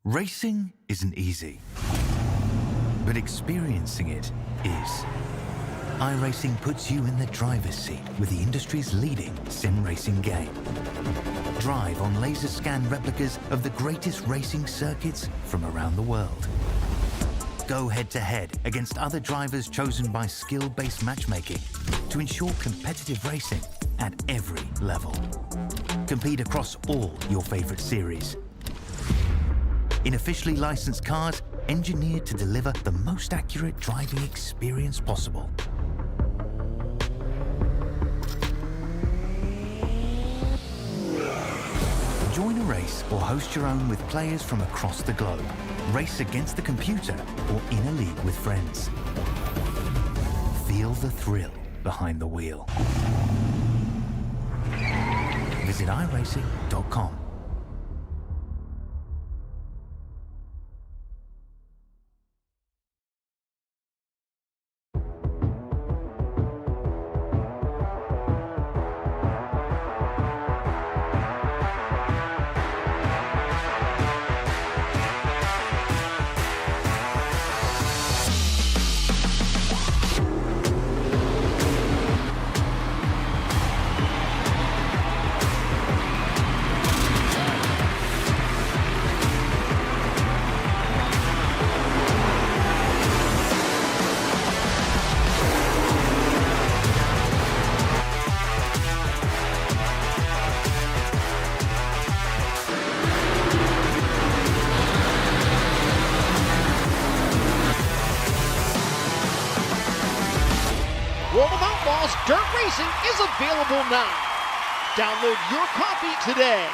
Racing isn't easy, but experiencing it is. iRacing puts you in the driver's seat with the industry's leading sim racing game. Drive on laser scan replicas of the greatest racing circuits from around the world. Go head-to-head against other drivers chosen by skill-based matchmaking to ensure competitive racing at every level. Compete across all your favorite series. In officially licensed cars, engineered to deliver the most accurate driving experience possible. Join a race or host your own with players from across the globe. Race against the computer or in a league with friends. Feel the thrill behind the wheel. Visit iRacing.com. World of Outlaws Dirt Racing is available now. Download your copy today.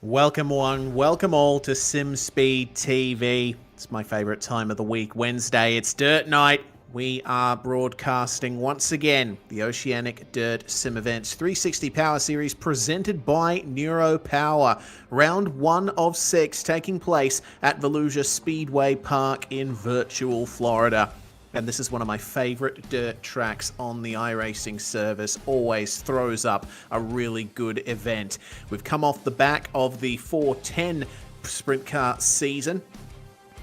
Welcome one, welcome all to SimSpeed TV. It's my favorite time of the week, Wednesday. It's Dirt Night. We are broadcasting once again the Oceanic Dirt Sim Events 360 Power Series presented by Neuropower. Round 1 of 6 taking place at Volusia Speedway Park in Virtual, Florida. And this is one of my favorite dirt tracks on the iRacing service. Always throws up a really good event. We've come off the back of the 410 sprint car season,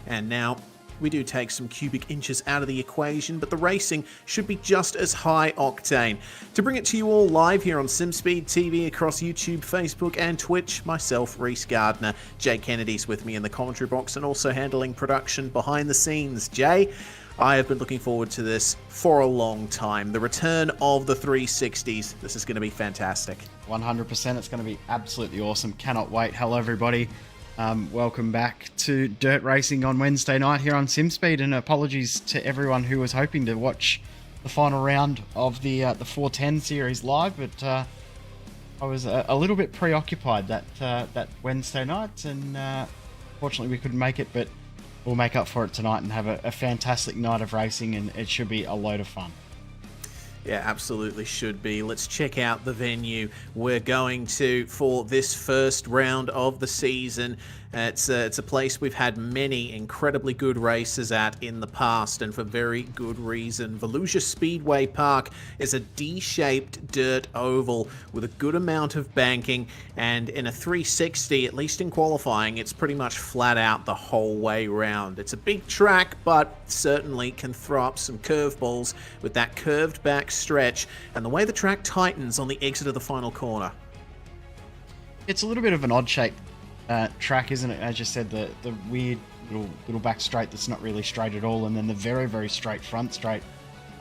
and now we do take some cubic inches out of the equation, but the racing should be just as high octane. To bring it to you all live here on SimSpeed TV across YouTube, Facebook, and Twitch, myself, Reese Gardner. Jay Kennedy's with me in the commentary box and also handling production behind the scenes. Jay, I have been looking forward to this for a long time. The return of the 360s. This is going to be fantastic. 100%. It's going to be absolutely awesome. Cannot wait. Hello, everybody. Welcome back to Dirt Racing on Wednesday night here on SimSpeed, and apologies to everyone who was hoping to watch the final round of the 410 series live, but I was a little bit preoccupied that Wednesday night, and fortunately we couldn't make it, but we'll make up for it tonight and have a fantastic night of racing, and it should be a load of fun. Yeah, absolutely should be. Let's check out the venue we're going to for this first round of the season. It's a place we've had many incredibly good races at in the past, and for very good reason. Volusia Speedway Park is a D-shaped dirt oval with a good amount of banking, and in a 360, at least in qualifying, it's pretty much flat out the whole way round. It's a big track, but certainly can throw up some curveballs with that curved back stretch and the way the track tightens on the exit of the final corner. It's a little bit of an odd shape track, isn't it? As you said, the weird little back straight that's not really straight at all, and then the very, very straight front straight.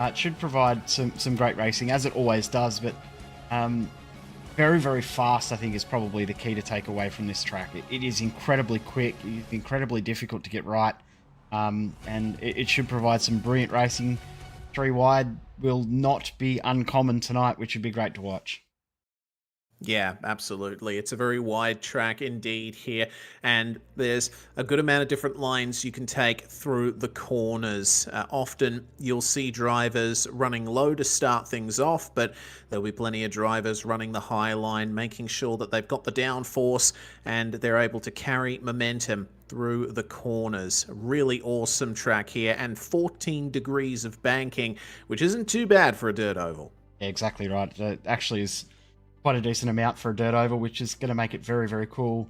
It should provide some great racing, as it always does, but very, very fast, I think, is probably the key to take away from this track. It is incredibly quick, it's incredibly difficult to get right, and it should provide some brilliant racing. 3 wide will not be uncommon tonight, which would be great to watch. Yeah, absolutely. It's a very wide track indeed here, and there's a good amount of different lines you can take through the corners. Often you'll see drivers running low to start things off, but there'll be plenty of drivers running the high line, making sure that they've got the downforce and they're able to carry momentum through the corners. Really awesome track here, and 14 degrees of banking, which isn't too bad for a dirt oval. Yeah, exactly right. That actually is quite a decent amount for a dirt oval, which is going to make it very, very cool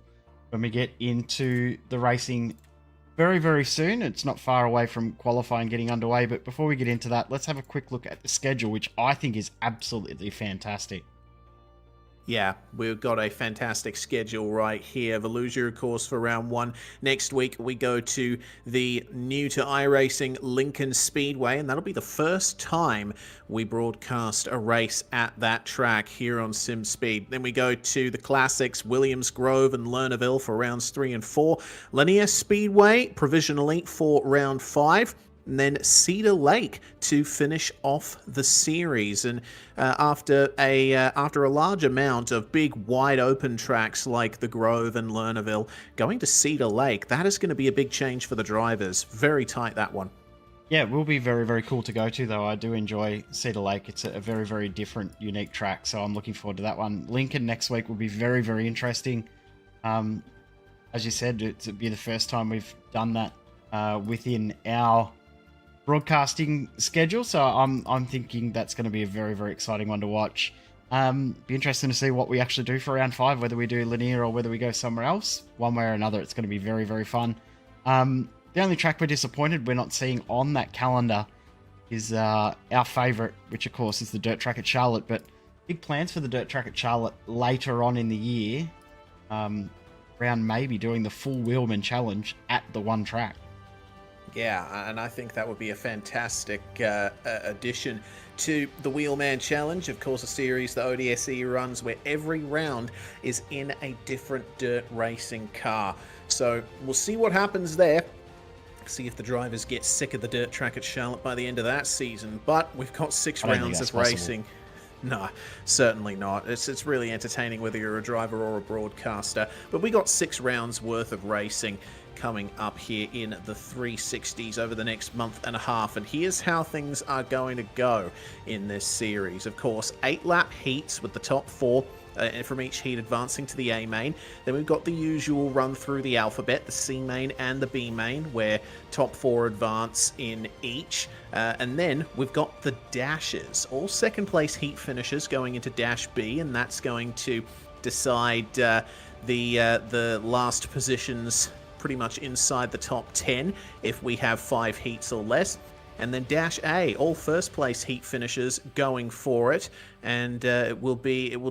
when we get into the racing very, very soon. It's not far away from qualifying getting underway, but before we get into that, let's have a quick look at the schedule, which I think is absolutely fantastic. Yeah, we've got a fantastic schedule right here. Volusia, of course, for round 1. Next week, we go to the new to iRacing Lincoln Speedway, and that'll be the first time we broadcast a race at that track here on SimSpeed. Then we go to the classics, Williams Grove and Lernerville for rounds 3 and 4. Lanier Speedway, provisionally for round 5. And then Cedar Lake to finish off the series. And after a large amount of big wide open tracks like the Grove and Lernerville, going to Cedar Lake, that is going to be a big change for the drivers. Very tight, that one. Yeah, it will be very, very cool to go to, though. I do enjoy Cedar Lake. It's a very, very different, unique track, so I'm looking forward to that one. Lincoln next week will be very, very interesting. As you said, it'll be the first time we've done that within our broadcasting schedule, so I'm thinking that's going to be a very, very exciting one to watch. Be interesting to see what we actually do for round 5, whether we do linear or whether we go somewhere else. One way or another, it's going to be very, very fun. The only track we're disappointed we're not seeing on that calendar is our favourite, which of course is the dirt track at Charlotte, but big plans for the dirt track at Charlotte later on in the year, around maybe doing the full Wheelman Challenge at the one track. Yeah, and I think that would be a fantastic addition to the Wheelman Challenge. Of course, a series the ODSE runs where every round is in a different dirt racing car. So we'll see what happens there. See if the drivers get sick of the dirt track at Charlotte by the end of that season. But we've got 6 rounds of racing. No, certainly not. It's really entertaining whether you're a driver or a broadcaster. But we got 6 rounds worth of racing coming up here in the 360s over the next month and a half. And here's how things are going to go in this series. Of course, 8-lap heats with the top 4 from each heat advancing to the A main. Then we've got the usual run through the alphabet, the C main and the B main, where top 4 advance in each. And then we've got the dashes, all second place heat finishers going into Dash B, and that's going to decide the last positions pretty much inside the top 10 if we have 5 heats or less. And then Dash A, all first place heat finishers going for it, and it will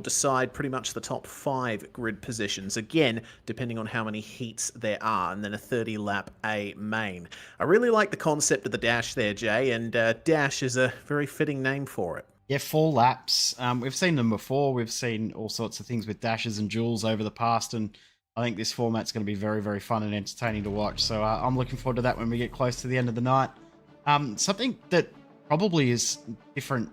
decide pretty much the top 5 grid positions, again depending on how many heats there are. And then a 30-lap A main. I really like the concept of the Dash there, Jay, and Dash is a very fitting name for it. Yeah, 4 laps. We've seen them before. We've seen all sorts of things with dashes and duels over the past, and I think this format's going to be very, very fun and entertaining to watch. So I'm looking forward to that when we get close to the end of the night. Something that probably is different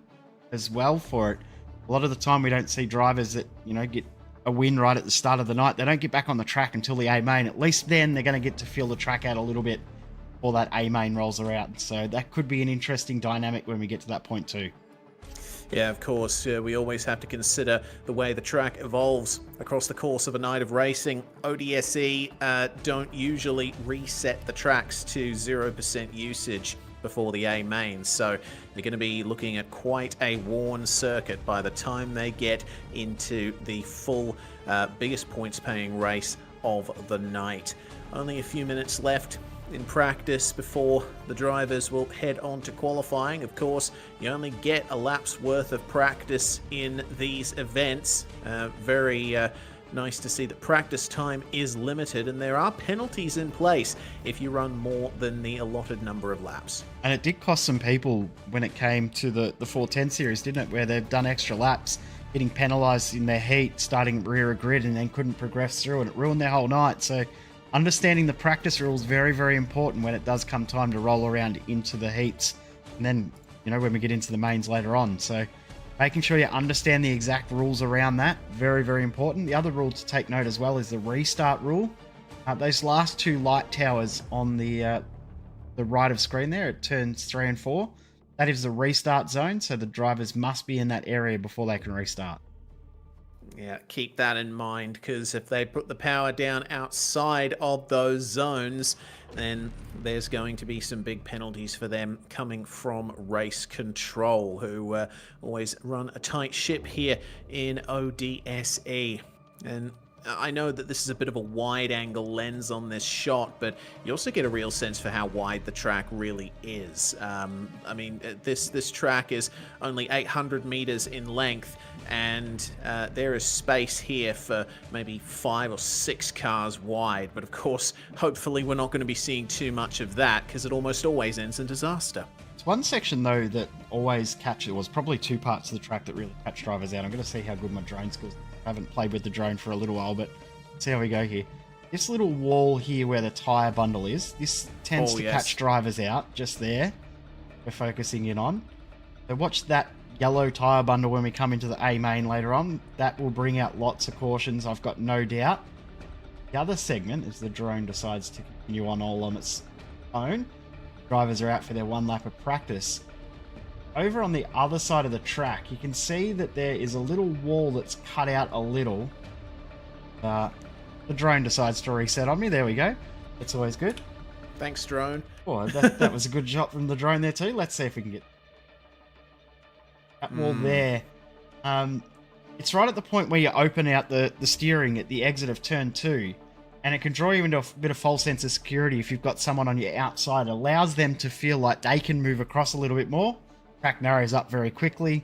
as well for it. A lot of the time we don't see drivers that, get a win right at the start of the night. They don't get back on the track until the A main. At least then they're going to get to feel the track out a little bit before that A main rolls around. So that could be an interesting dynamic when we get to that point too. Yeah, of course, we always have to consider the way the track evolves across the course of a night of racing. ODSE don't usually reset the tracks to 0% usage before the A main, so they're going to be looking at quite a worn circuit by the time they get into the full biggest points paying race of the night. Only a few minutes left in practice before the drivers will head on to qualifying. Of course, you only get a lap's worth of practice in these events. Very nice to see that practice time is limited, and there are penalties in place if you run more than the allotted number of laps. And it did cost some people when it came to the 410 series, didn't it, where they've done extra laps, getting penalised in their heat, starting rear of grid, and then couldn't progress through, and it ruined their whole night. So understanding the practice rules is very, very important when it does come time to roll around into the heats, and then, when we get into the mains later on. So making sure you understand the exact rules around that, very, very important. The other rule to take note as well is the restart rule. Those last 2 light towers on the right of screen there, it turns 3 and 4. That is the restart zone, so the drivers must be in that area before they can restart. Yeah, keep that in mind, because if they put the power down outside of those zones, then there's going to be some big penalties for them coming from race control, who always run a tight ship here in ODSE. And I know that this is a bit of a wide-angle lens on this shot, but you also get a real sense for how wide the track really is. I mean, this track is only 800 meters in length, and there is space here for maybe 5 or 6 cars wide. But of course, hopefully we're not going to be seeing too much of that, because it almost always ends in disaster. It's one section, though, that always catches... It was probably 2 parts of the track that really catch drivers out. I'm going to see how good my drone skills... I haven't played with the drone for a little while, but let's see how we go here. This little wall here where the tyre bundle is, this tends to catch drivers out, just there. We're focusing in on. So watch that yellow tyre bundle when we come into the A main later on. That will bring out lots of cautions, I've got no doubt. The other segment is the drone decides to continue on all on its own. Drivers are out for their 1 lap of practice. Over on the other side of the track, you can see that there is a little wall that's cut out a little. The drone decides to reset on me. There we go. That's always good. Thanks, drone. Oh, that was a good shot from the drone there too. Let's see if we can get that wall there. It's right at the point where you open out the steering at the exit of turn 2. And it can draw you into a bit of false sense of security if you've got someone on your outside. It allows them to feel like they can move across a little bit more. Track narrows up very quickly,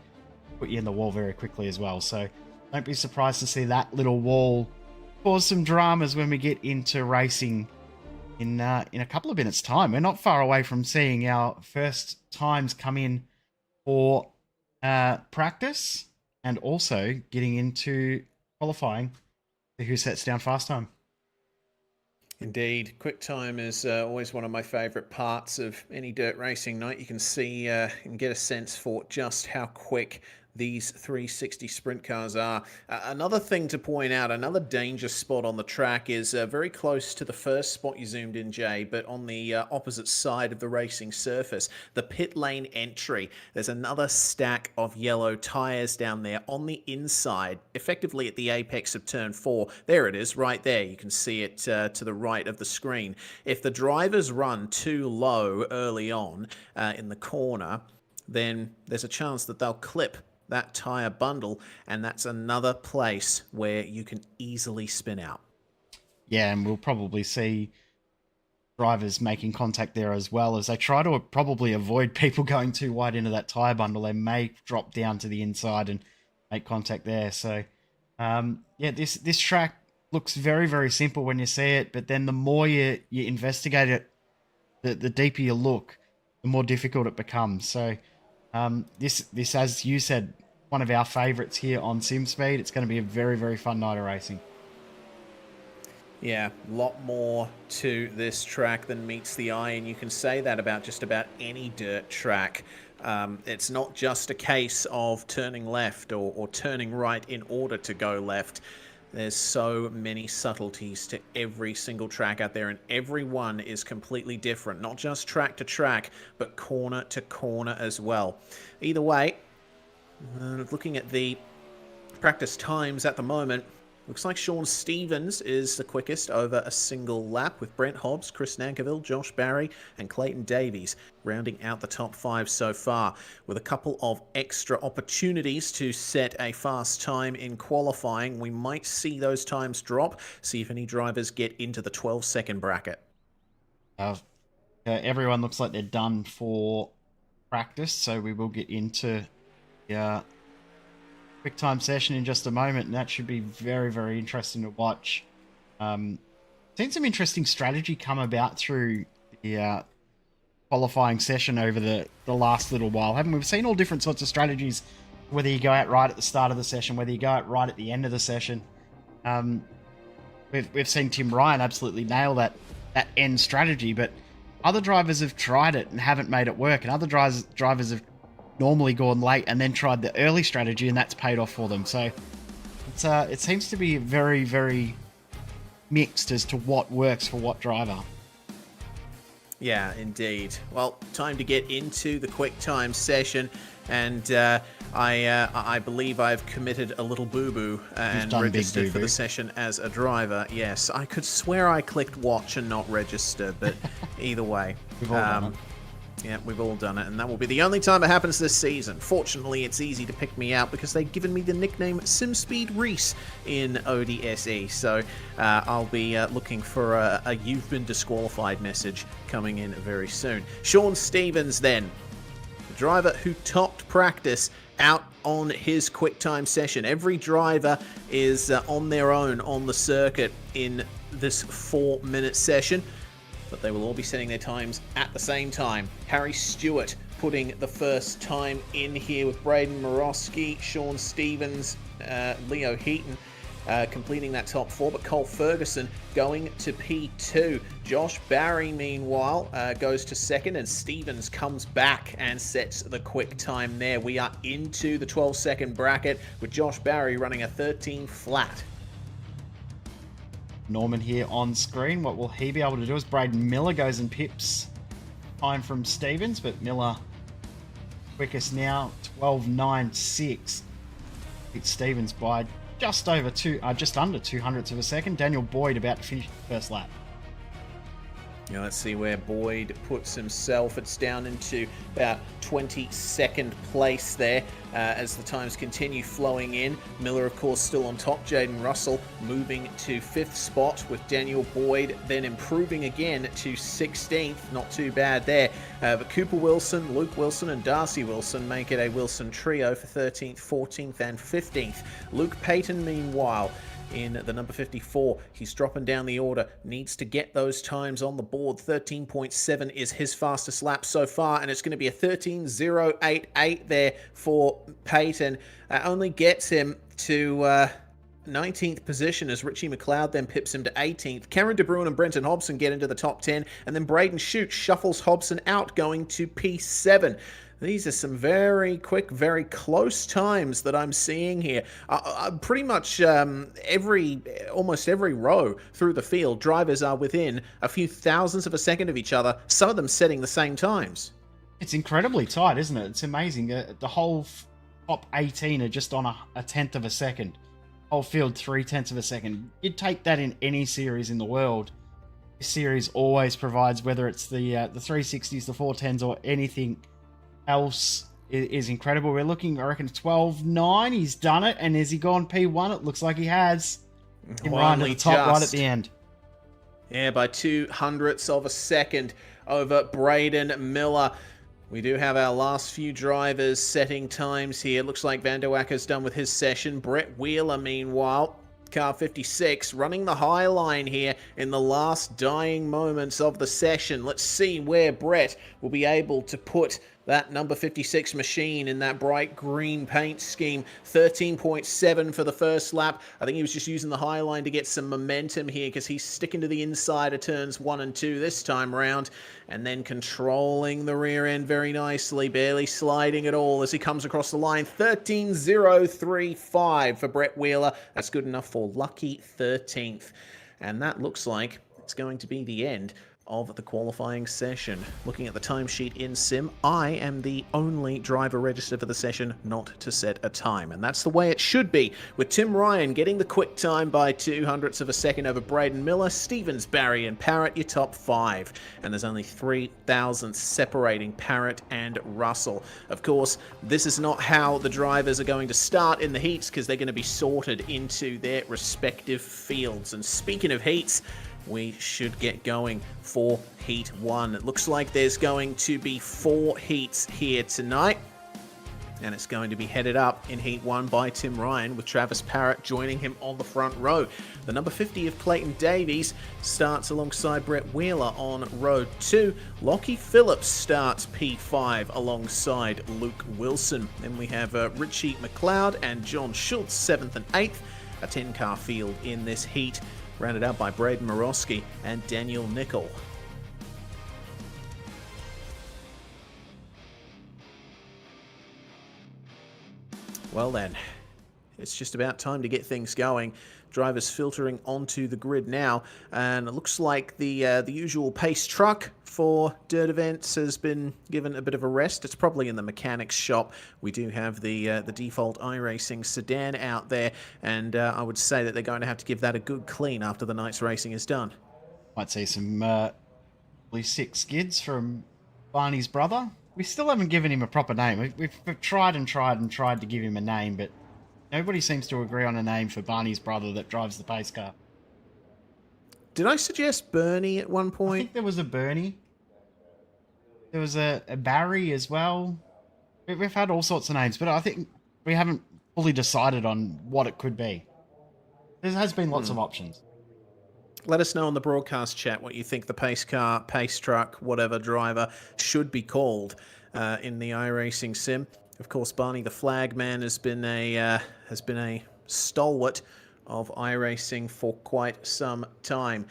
put you in the wall very quickly as well. So don't be surprised to see that little wall cause some dramas when we get into racing in a couple of minutes' time. We're not far away from seeing our first times come in for practice and also getting into qualifying to who sets down fast time. Indeed. Quick time is always one of my favourite parts of any dirt racing night. You can see and get a sense for just how quick these 360 sprint cars are. Another thing to point out, another danger spot on the track is very close to the first spot you zoomed in, Jay, but on the opposite side of the racing surface, the pit lane entry. There's another stack of yellow tyres down there on the inside, effectively at the apex of turn 4. There it is, right there. You can see it to the right of the screen. If the drivers run too low early on in the corner, then there's a chance that they'll clip that tyre bundle, and that's another place where you can easily spin out. Yeah, and we'll probably see drivers making contact there as well as they try to probably avoid people going too wide into that tyre bundle. They may drop down to the inside and make contact there. So, yeah, this track looks very, very simple when you see it, but then the more you investigate it, the deeper you look, the more difficult it becomes. So, this, as you said, one of our favourites here on SimSpeed. It's going to be a very, very fun night of racing. Yeah, a lot more to this track than meets the eye, and you can say that about just about any dirt track. It's not just a case of turning left or turning right in order to go left. There's so many subtleties to every single track out there, and every one is completely different, not just track to track, but corner to corner as well. Either way, looking at the practice times at the moment, looks like Sean Stevens is the quickest over a single lap, with Brent Hobbs, Chris Nankerville, Josh Barry and Clayton Davies rounding out the top 5 so far, with a couple of extra opportunities to set a fast time in qualifying. We might see those times drop, see if any drivers get into the 12-second bracket. Everyone looks like they're done for practice, so we will get into the quick time session in just a moment, and that should be very, very interesting to watch. Seen some interesting strategy come about through the qualifying session over the last little while, haven't we? We've seen all different sorts of strategies, whether you go out right at the start of the session, whether you go out right at the end of the session. We've seen Tim Ryan absolutely nail that end strategy, but other drivers have tried it and haven't made it work, and other drivers have normally gone late and then tried the early strategy, and that's paid off for them. So it seems to be very, very mixed as to what works for what driver. Yeah, indeed. Well, time to get into the quick time session, and I believe I've committed a little boo-boo and done big registered for boo-boo. the session as a driver. Yes, I could swear I clicked watch and not register, but either way. We've all done it. Yeah, we've all done it, and that will be the only time it happens this season. Fortunately, it's easy to pick me out because they've given me the nickname SimSpeed Reese in ODSE, so I'll be looking for a "you've been disqualified" message coming in very soon. Sean Stevens, then, the driver who topped practice out on his QuickTime session. Every driver is on their own on the circuit in this 4-minute session, but they will all be setting their times at the same time. Harry Stewart putting the first time in here with Braden Morosky, Sean Stevens, Leo Heaton completing that top 4, but Cole Ferguson going to P2. Josh Barry, meanwhile, goes to 2nd, and Stevens comes back and sets the quick time there. We are into the 12-second bracket with Josh Barry running a 13 flat. Norman here on screen. What will he be able to do is Braden Miller goes and pips time from Stevens, but Miller quickest now, 12.96. It's Stevens by just under 200ths of a second. Daniel Boyd about to finish the first lap. Now let's see where Boyd puts himself. It's down into about 22nd place there as the times continue flowing in. Miller, of course, still on top. Jaden Russell moving to 5th spot with Daniel Boyd then improving again to 16th. Not too bad there. But Cooper Wilson, Luke Wilson, and Darcy Wilson make it a Wilson trio for 13th, 14th, and 15th. Luke Payton, meanwhile, in the number 54. He's dropping down the order, needs to get those times on the board. 13.7 is his fastest lap so far, and it's going to be a 13.088 there for Payton. Only gets him to 19th position as Richie McLeod then pips him to 18th. Cameron De Bruin and Brenton Hobson get into the top 10, and then Braden Shute shuffles Hobson out, going to P7. These are some very quick, very close times that I'm seeing here. Pretty much almost every row through the field, drivers are within a few thousandths of a second of each other, some of them setting the same times. It's incredibly tight, isn't it? It's amazing. The whole top 18 are just on a tenth of a second. Whole field 0.3 of a second. You'd take that in any series in the world. This series always provides, whether it's the 360s, the 410s, or anything else, is incredible. We're looking, I reckon, 12.9. He's done it. And has he gone P1? It looks like he has. Him right at the top, right at the end. Yeah, by 0.02 of a second over Braden Miller. We do have our last few drivers setting times here. Looks like Van der Wacker's done with his session. Brett Wheeler, meanwhile, car 56, running the high line here in the last dying moments of the session. Let's see where Brett will be able to put that number 56 machine in that bright green paint scheme. 13.7 for the first lap. I think he was just using the high line to get some momentum here because he's sticking to the inside of turns 1 and 2 this time around, and then controlling the rear end very nicely, barely sliding at all as he comes across the line. 13.035 for Brett Wheeler. That's good enough for lucky 13th. And that looks like it's going to be the end of the qualifying session. Looking at the timesheet in Sim, I am the only driver registered for the session not to set a time, and that's the way it should be, with Tim Ryan getting the quick time by 0.02 of a second over Braden Miller, Stevens, Barry, and Parrott, your top 5, and there's only 0.003 separating Parrott and Russell. Of course, this is not how the drivers are going to start in the heats, because they're going to be sorted into their respective fields. And speaking of heats, we should get going for Heat 1. It looks like there's going to be 4 heats here tonight, and it's going to be headed up in Heat 1 by Tim Ryan, with Travis Parrott joining him on the front row. The number 50 of Clayton Davies starts alongside Brett Wheeler on row 2. Lockie Phillips starts P5 alongside Luke Wilson. Then we have Richie McLeod and John Schultz 7th and 8th. A 10-car field in this heat, rounded out by Braden Morosky and Daniel Nickel. Well then, it's just about time to get things going. Drivers filtering onto the grid now, and it looks like the usual pace truck for dirt events has been given a bit of a rest. It's probably in the mechanics shop. We do have the default iRacing sedan out there, and I would say that they're going to have to give that a good clean after the night's racing is done. Might see some probably 6 skids from Barney's brother. We still haven't given him a proper name. We've tried and tried and tried to give him a name, but nobody seems to agree on a name for Barney's brother that drives the pace car. Did I suggest Bernie at one I point? think there was a Bernie. There was a Barry as well. We've had all sorts of names, but I think we haven't fully decided on what it could be. There has been lots of options. Let us know on the broadcast chat what you think the pace car, pace truck, whatever driver should be called in the iRacing sim. Of course, Barney the Flagman has been a stalwart of iRacing for quite some time,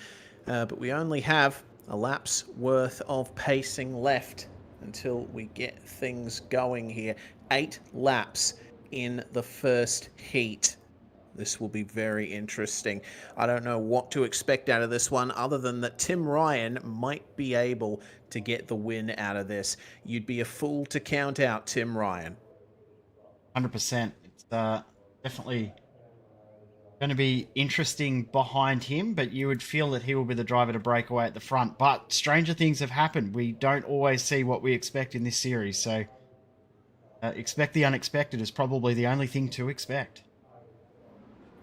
but we only have a lap's worth of pacing left until we get things going here. 8 laps in the first heat. This will be very interesting. I don't know what to expect out of this one other than that Tim Ryan might be able to get the win out of this. You'd be a fool to count out Tim Ryan. 100%. It's definitely going to be interesting behind him, but you would feel that he will be the driver to break away at the front. But stranger things have happened. We don't always see what we expect in this series, so expect the unexpected is probably the only thing to expect.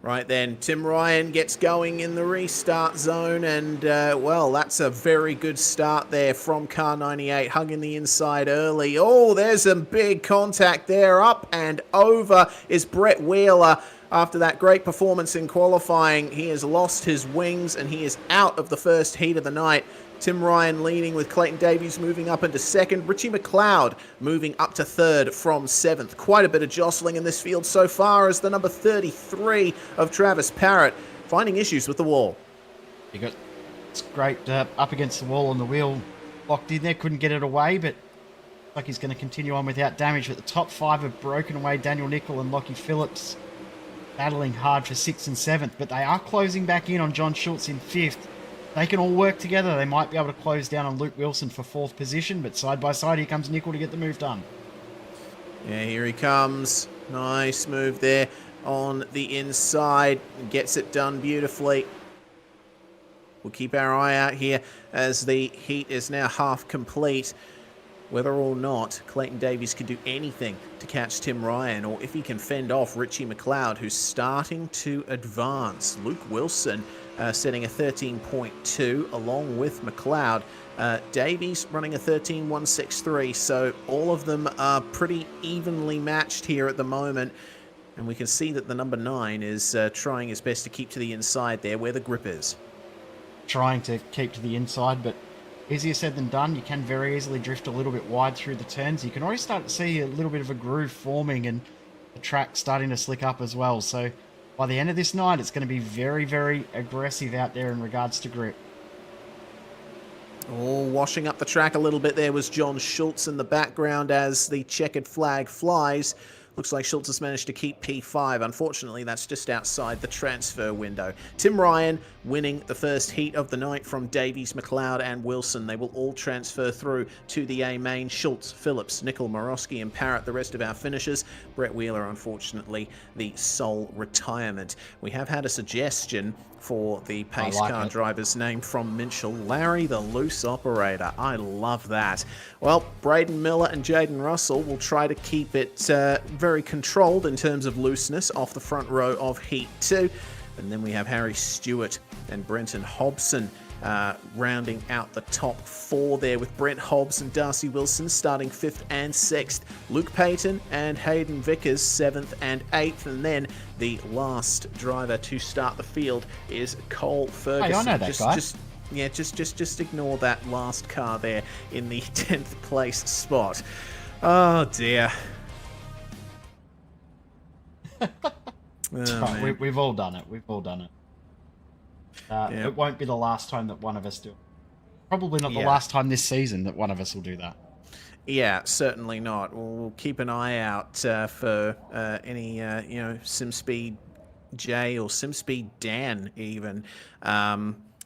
Right then, Tim Ryan gets going in the restart zone, and well, that's a very good start there from car 98, hugging the inside early. Oh, there's a big contact there. Up and over is Brett Wheeler. After that great performance in qualifying, he has lost his wings and he is out of the first heat of the night. Tim Ryan leading with Clayton Davies moving up into second. Richie McLeod moving up to third from seventh. Quite a bit of jostling in this field so far as the number 33 of Travis Parrott finding issues with the wall. You got it's great up against the wall on the wheel, locked in there, couldn't get it away, but like he's going to continue on without damage. But the top 5 have broken away. Daniel Nicol and Lockie Phillips battling hard for 6th and 7th, but they are closing back in on John Schultz in 5th. They can all work together. They might be able to close down on Luke Wilson for 4th position, but side by side, here comes Nicol to get the move done. Yeah, here he comes. Nice move there on the inside. Gets it done beautifully. We'll keep our eye out here as the heat is now half complete. Whether or not Clayton Davies can do anything to catch Tim Ryan, or if he can fend off Richie McLeod, who's starting to advance. Luke Wilson setting a 13.2 along with McLeod. Davies running a 13.163, so all of them are pretty evenly matched here at the moment. And we can see that the number 9 is trying his best to keep to the inside there where the grip is. Trying to keep to the inside, but easier said than done. You can very easily drift a little bit wide through the turns. You can already start to see a little bit of a groove forming and the track starting to slick up as well. So by the end of this night, it's going to be very, very aggressive out there in regards to grip. Oh, washing up the track a little bit there was John Schultz in the background as the checkered flag flies. Looks like Schultz has managed to keep P5. Unfortunately, that's just outside the transfer window. Tim Ryan winning the first heat of the night from Davies, McLeod and Wilson. They will all transfer through to the A main. Schultz, Phillips, Nicol, Morosky and Parrott, the rest of our finishers. Brett Wheeler, unfortunately, the sole retirement. We have had a suggestion for the pace car driver's name from Minchell. Larry the Loose Operator. I love that. Well, Braden Miller and Jaden Russell will try to keep it very controlled in terms of looseness off the front row of Heat 2. And then we have Harry Stewart and Brenton Hobson rounding out the top 4 there, with Brent Hobbs and Darcy Wilson starting 5th and 6th. Luke Payton and Hayden Vickers 7th and 8th. And then the last driver to start the field is Cole Ferguson. Hey, I know that guy. Just ignore that last car there in the 10th place spot. Oh dear. We've all done it. We've all done it. It won't be the last time that one of us do it. Probably not the last time this season that one of us will do that. Yeah, certainly not. We'll keep an eye out for any, SimSpeed J or SimSpeed Dan even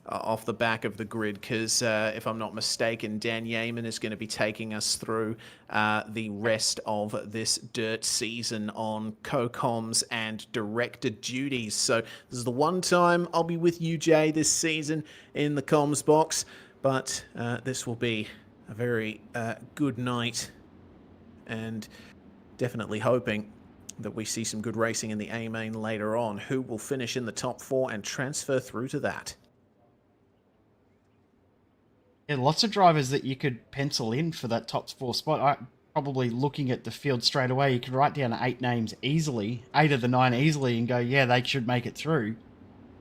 off the back of the grid, because if I'm not mistaken, Dan Yeaman is going to be taking us through the rest of this dirt season on co-coms and director duties. So this is the one time I'll be with you, Jay, this season in the comms box, but this will be a very good night, and definitely hoping that we see some good racing in the A main later on. Who will finish in the top 4 and transfer through to that? Yeah, lots of drivers that you could pencil in for that top 4 spot. Probably looking at the field straight away, you could write down 8 names easily, 8 of the 9 easily, and go, yeah, they should make it through.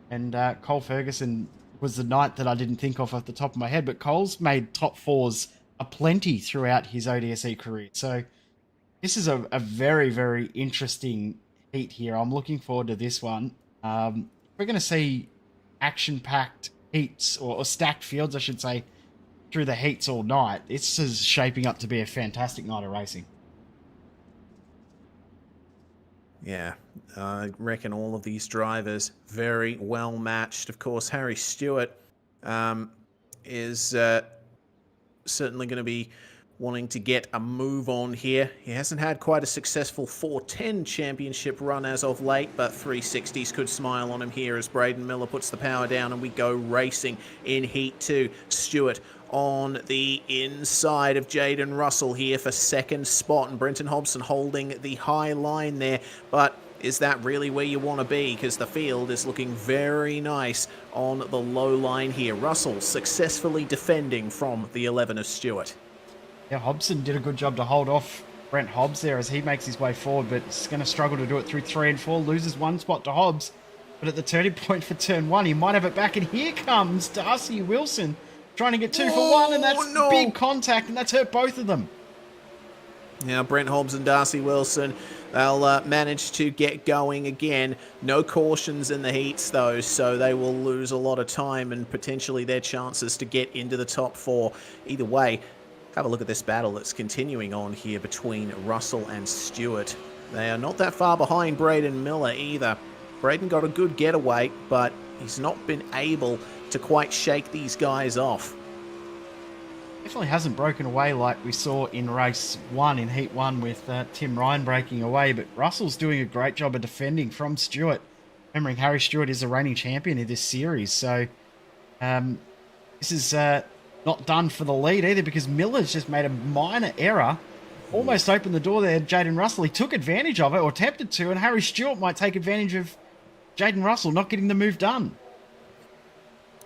And Cole Ferguson was the 9th that I didn't think of off the top of my head, but Cole's made top 4s aplenty throughout his ODSE career. So this is a very, very interesting heat here. I'm looking forward to this one. We're going to see action-packed heats, or stacked fields, I should say, through the heats all night. This is shaping up to be a fantastic night of racing. Yeah, I reckon all of these drivers very well matched. Of course, Harry Stewart is certainly going to be wanting to get a move on here. He hasn't had quite a successful 410 championship run as of late, but 360s could smile on him here as Braden Miller puts the power down and we go racing in Heat 2. Stewart on the inside of Jaden Russell here for second spot, and Brenton Hobson holding the high line there, but is that really where you want to be? Because the field is looking very nice on the low line here. Russell successfully defending from the 11 of Stewart. Yeah, Hobson did a good job to hold off Brent Hobbs there as he makes his way forward, but he's going to struggle to do it through 3 and 4. Loses 1 spot to Hobbs, but at the turning point for turn 1, he might have it back, and here comes Darcy Wilson trying to get 2 for 1, and that's big contact, and that's hurt both of them. Now, Brent Hobbs and Darcy Wilson, they'll manage to get going again. No cautions in the heats, though, so they will lose a lot of time and potentially their chances to get into the top 4. Either way, have a look at this battle that's continuing on here between Russell and Stewart. They are not that far behind Braden Miller either. Braden got a good getaway, but he's not been able to quite shake these guys off. Definitely hasn't broken away like we saw in race 1, in heat 1, with Tim Ryan breaking away, but Russell's doing a great job of defending from Stewart. Remembering Harry Stewart is the reigning champion in this series, so this is not done for the lead either, because Miller's just made a minor error, almost opened the door there. Jaden Russell, he took advantage of it, or attempted to, and Harry Stewart might take advantage of Jaden Russell not getting the move done.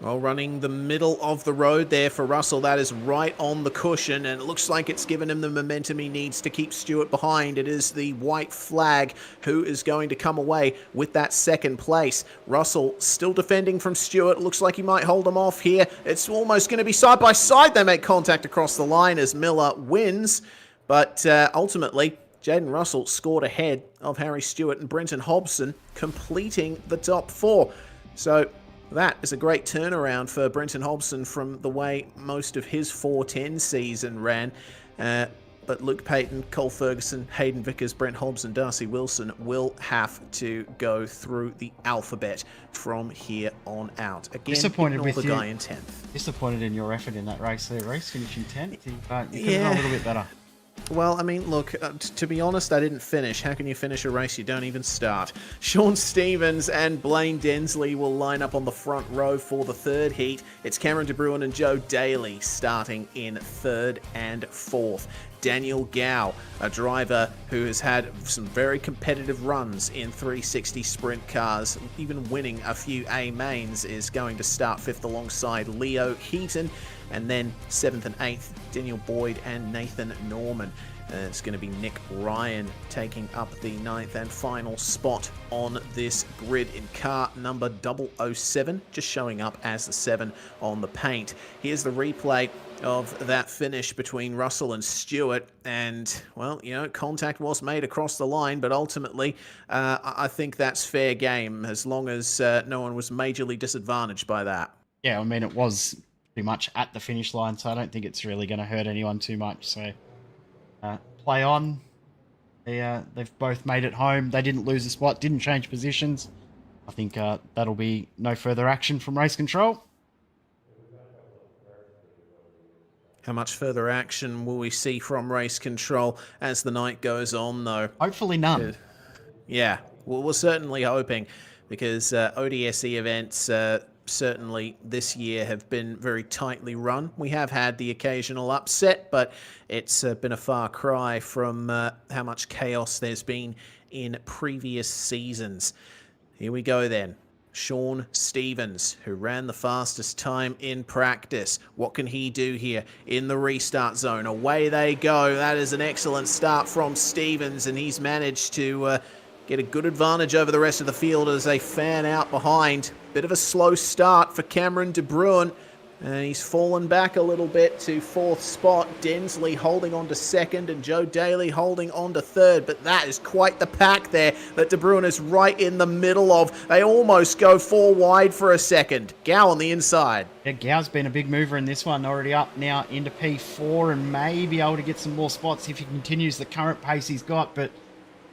Well, running the middle of the road there for Russell, that is right on the cushion, and it looks like it's given him the momentum he needs to keep Stewart behind. It is the white flag who is going to come away with that second place. Russell still defending from Stewart. Looks like he might hold him off here. It's almost going to be side by side. They make contact across the line as Miller wins, but ultimately Jaden Russell scored ahead of Harry Stewart and Brenton Hobson, completing the top 4. So that is a great turnaround for Brenton Hobson from the way most of his 410 season ran. But Luke Payton, Cole Ferguson, Hayden Vickers, Brent Hobbs and Darcy Wilson will have to go through the alphabet from here on out. Again, disappointed with the you. Guy in 10th. Disappointed in your effort in that race there, Reece, finishing 10th. You could have done a little bit better. Well, I mean, look, to be honest, I didn't finish. How can you finish a race you don't even start? Sean Stevens and Blaine Densley will line up on the front row for the third heat. It's Cameron De Bruin and Joe Daly starting in 3rd and 4th. Daniel Gow, a driver who has had some very competitive runs in 360 sprint cars, even winning a few A mains, is going to start 5th alongside Leo Heaton. And then 7th and 8th, Daniel Boyd and Nathan Norman. It's going to be Nick Ryan taking up the 9th and final spot on this grid in car number 007, just showing up as the 7 on the paint. Here's the replay of that finish between Russell and Stewart, and, well, you know, contact was made across the line, but ultimately I think that's fair game as long as no one was majorly disadvantaged by that. Yeah, I mean, it was pretty much at the finish line, so I don't think it's really going to hurt anyone too much. So play on. They've both made it home. They didn't lose a spot, didn't change positions. I think that'll be no further action from race control. How much further action will we see from race control as the night goes on, though? Hopefully none. Yeah, well, we're certainly hoping, because ODSE events certainly this year have been very tightly run. We have had the occasional upset, but it's been a far cry from how much chaos there's been in previous seasons. Here we go then. Sean Stevens, who ran the fastest time in practice. What can he do here in the restart zone? Away they go. That is an excellent start from Stevens, and he's managed to get a good advantage over the rest of the field as they fan out behind. Bit of a slow start for Cameron De Bruin, and he's fallen back a little bit to fourth spot. Densley holding on to second, and Joe Daly holding on to third, but that is quite the pack there that De Bruin is right in the middle of. They almost go four wide for a second. Gow on the inside. Yeah, Gow's been a big mover in this one, already up now into P4 and may be able to get some more spots if he continues the current pace he's got, but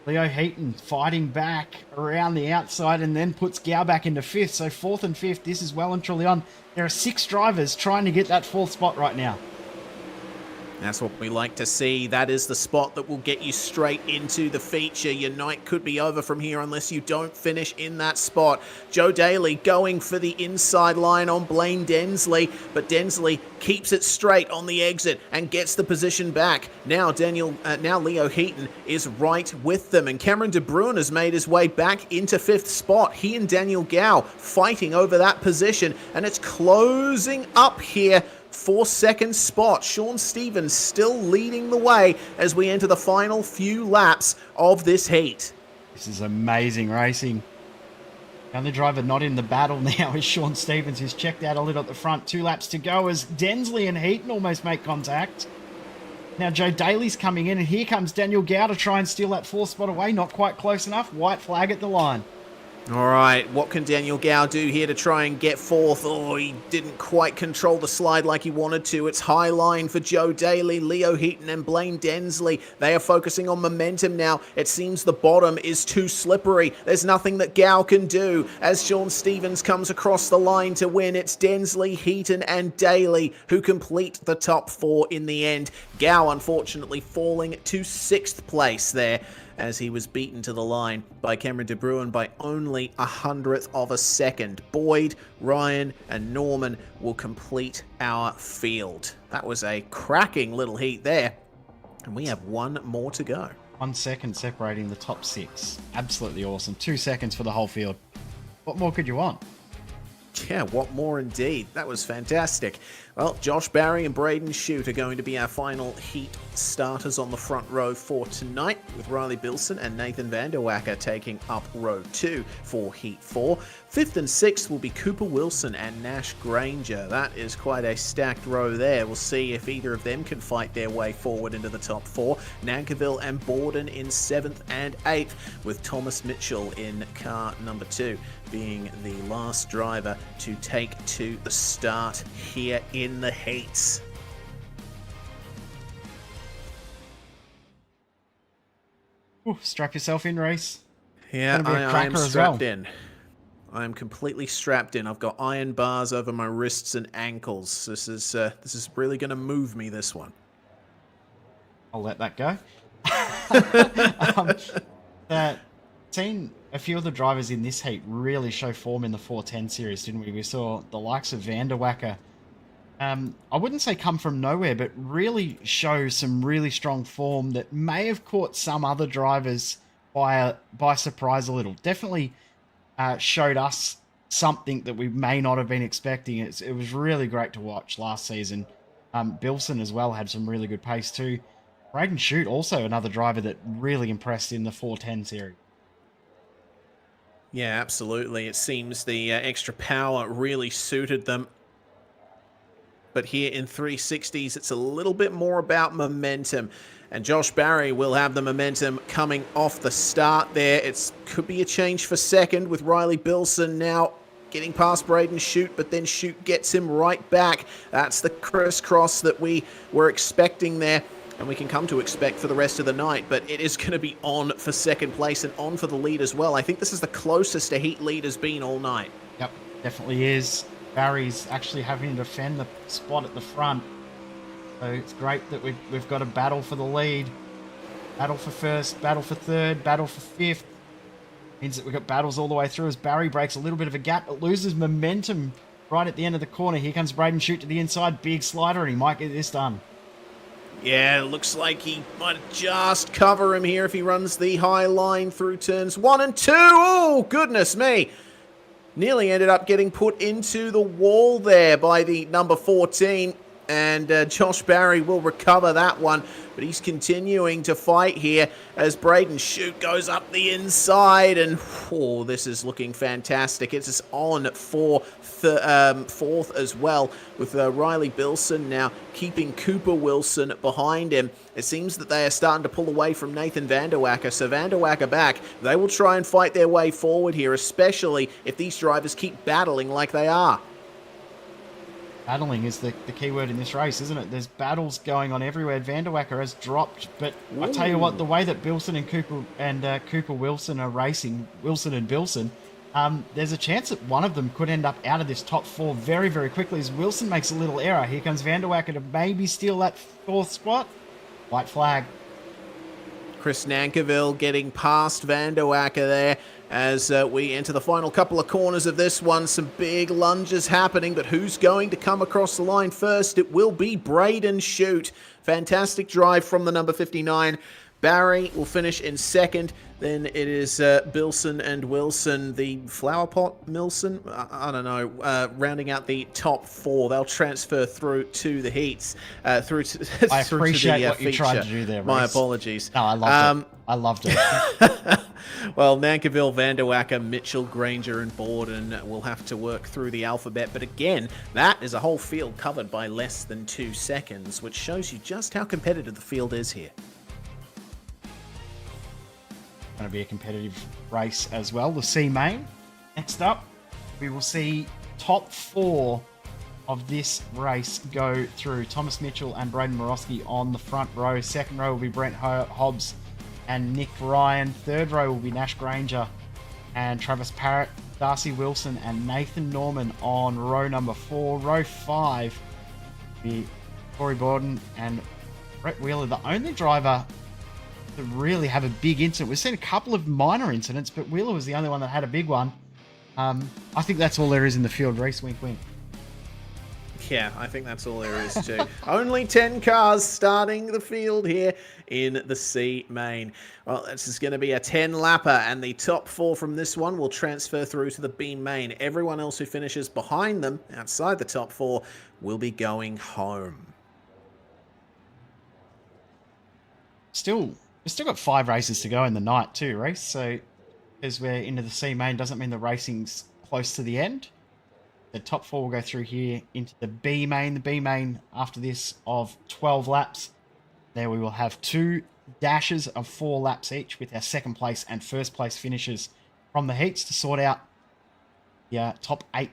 Leo Heaton fighting back around the outside and then puts Gow back into fifth. So fourth and fifth, this is well and truly on. There are 6 drivers trying to get that fourth spot right now. That's what we like to see. That is the spot that will get you straight into the feature. Your night could be over from here unless you don't finish in that spot. Joe Daly going for the inside line on Blaine Densley, but Densley keeps it straight on the exit and gets the position back. Now Leo Heaton is right with them, and Cameron De Bruin has made his way back into 5th spot. He and Daniel Gow fighting over that position, and it's closing up here for second spot. Sean Stevens still leading the way as we enter the final few laps of this heat. This is amazing racing. The only driver not in the battle now is Sean Stevens, who's checked out a little at the front. 2 laps to go as Densley and Heaton almost make contact. Now Joe Daly's coming in, and here comes Daniel Gow to try and steal that 4th spot away. Not quite close enough. White flag at the line. All right, what can Daniel Gow do here to try and get 4th? Oh, he didn't quite control the slide like he wanted to. It's high line for Joe Daly, Leo Heaton and Blaine Densley. They are focusing on momentum now. It seems the bottom is too slippery. There's nothing that Gow can do. As Sean Stevens comes across the line to win, it's Densley, Heaton and Daly who complete the top 4 in the end. Gow, unfortunately, falling to 6th place there, as he was beaten to the line by Cameron De Bruin by only 100th of a second. Boyd, Ryan, and Norman will complete our field. That was a cracking little heat there, and we have 1 more to go. 1 second separating the top 6. Absolutely awesome. 2 seconds for the whole field. What more could you want? Yeah, what more indeed. That was fantastic. Well, Josh Barry and Braden Shute are going to be our final heat starters on the front row for tonight, with Riley Bilson and Nathan Vanderwacker taking up row 2 for heat 4. 5th and 6th will be Cooper Wilson and Nash Granger. That is quite a stacked row there. We'll see if either of them can fight their way forward into the top 4. Nankiville and Borden in 7th and 8th, with Thomas Mitchell in car number 2 being the last driver to take to the start here in the heats. Ooh, strap yourself in, race. Yeah, I am strapped in. I am completely strapped in. I've got iron bars over my wrists and ankles. This is really going to move me, this one. I'll let that go. Seen a few of the drivers in this heat really show form in the 410 series, didn't we? We saw the likes of Vanderwacker. I wouldn't say come from nowhere, but really show some really strong form that may have caught some other drivers by surprise a little. Definitely showed us something that we may not have been expecting. It was really great to watch last season. Bilson as well had some really good pace too. Braden Shute, also another driver that really impressed in the 410 series. Yeah, absolutely. It seems the extra power really suited them. But here in 360s, it's a little bit more about momentum. And Josh Barry will have the momentum coming off the start there. It could be a change for second, with Riley Bilson now getting past Braden Shute, but then Shute gets him right back. That's the crisscross that we were expecting there. and we can come to expect for the rest of the night, but it is going to be on for second place and on for the lead as well. I think this is the closest a heat lead has been all night. Yep, definitely is. Barry's actually having to defend the spot at the front. So it's great that we've got a battle for the lead. Battle for first, battle for third, battle for fifth. Means that we've got battles all the way through as Barry breaks a little bit of a gap, but loses momentum right at the end of the corner. Here comes Braden Shoot to the inside. Big slider, and he might get this done. Yeah, it looks like he might just cover him here if he runs the high line through turns 1 and 2. Oh, goodness me. Nearly ended up getting put into the wall there by the number 14. And Josh Barry will recover that one. But he's continuing to fight here as Braden Shoot goes up the inside. And oh, this is looking fantastic. It's on for fourth as well, with Riley Bilson now keeping Cooper Wilson behind him. It seems that they are starting to pull away from Nathan Vanderwacker. So Vanderwacker back. They will try and fight their way forward here, especially if these drivers keep battling like they are. Battling is the key word in this race, isn't it? There's battles going on everywhere. Vanderwacker has dropped, but I tell you what, the way that Bilson and Cooper Wilson are racing, Wilson and Bilson, there's a chance that one of them could end up out of this top 4 very, very quickly as Wilson makes a little error. Here comes Vanderwacker to maybe steal that 4th spot. White flag. Chris Nankerville getting past Vanderwacker there as we enter the final couple of corners of this one. Some big lunges happening, but who's going to come across the line first? It will be Braden Shoot. Fantastic drive from the number 59. Barry will finish in second. Then it is Bilson and Wilson, the flower pot Milson, I don't know, rounding out the top 4. They'll transfer through to the heats. I appreciate what you tried to do there, Reece. My apologies. No, I loved it. I loved it. Well, Nankerville, Vanderwacker, Mitchell, Granger, and Borden will have to work through the alphabet. But again, that is a whole field covered by less than 2 seconds, which shows you just how competitive the field is here. Going to be a competitive race as well. The C main. Next up, we will see top 4 of this race go through. Thomas Mitchell and Braden Morosky on the front row. Second row will be Brent Hobbs and Nick Ryan. Third row will be Nash Granger and Travis Parrott, Darcy Wilson and Nathan Norman on row number 4. Row 5 will be Corey Borden and Brett Wheeler, the only driver to really have a big incident. We've seen a couple of minor incidents, but Wheeler was the only one that had a big one. I think that's all there is in the field. Reece, wink, wink. Yeah, I think that's all there is too. Only 10 cars starting the field here in the C main. Well, this is going to be a 10-lapper, and the top 4 from this one will transfer through to the B main. Everyone else who finishes behind them, outside the top 4, will be going home. We've still got 5 races to go in the night too, Reece. So as we're into the C main, doesn't mean the racing's close to the end. The top 4 will go through here into the B main. The B main, after this, of 12 laps. There we will have 2 dashes of 4 laps each with our second place and first place finishes from the heats to sort out the top 8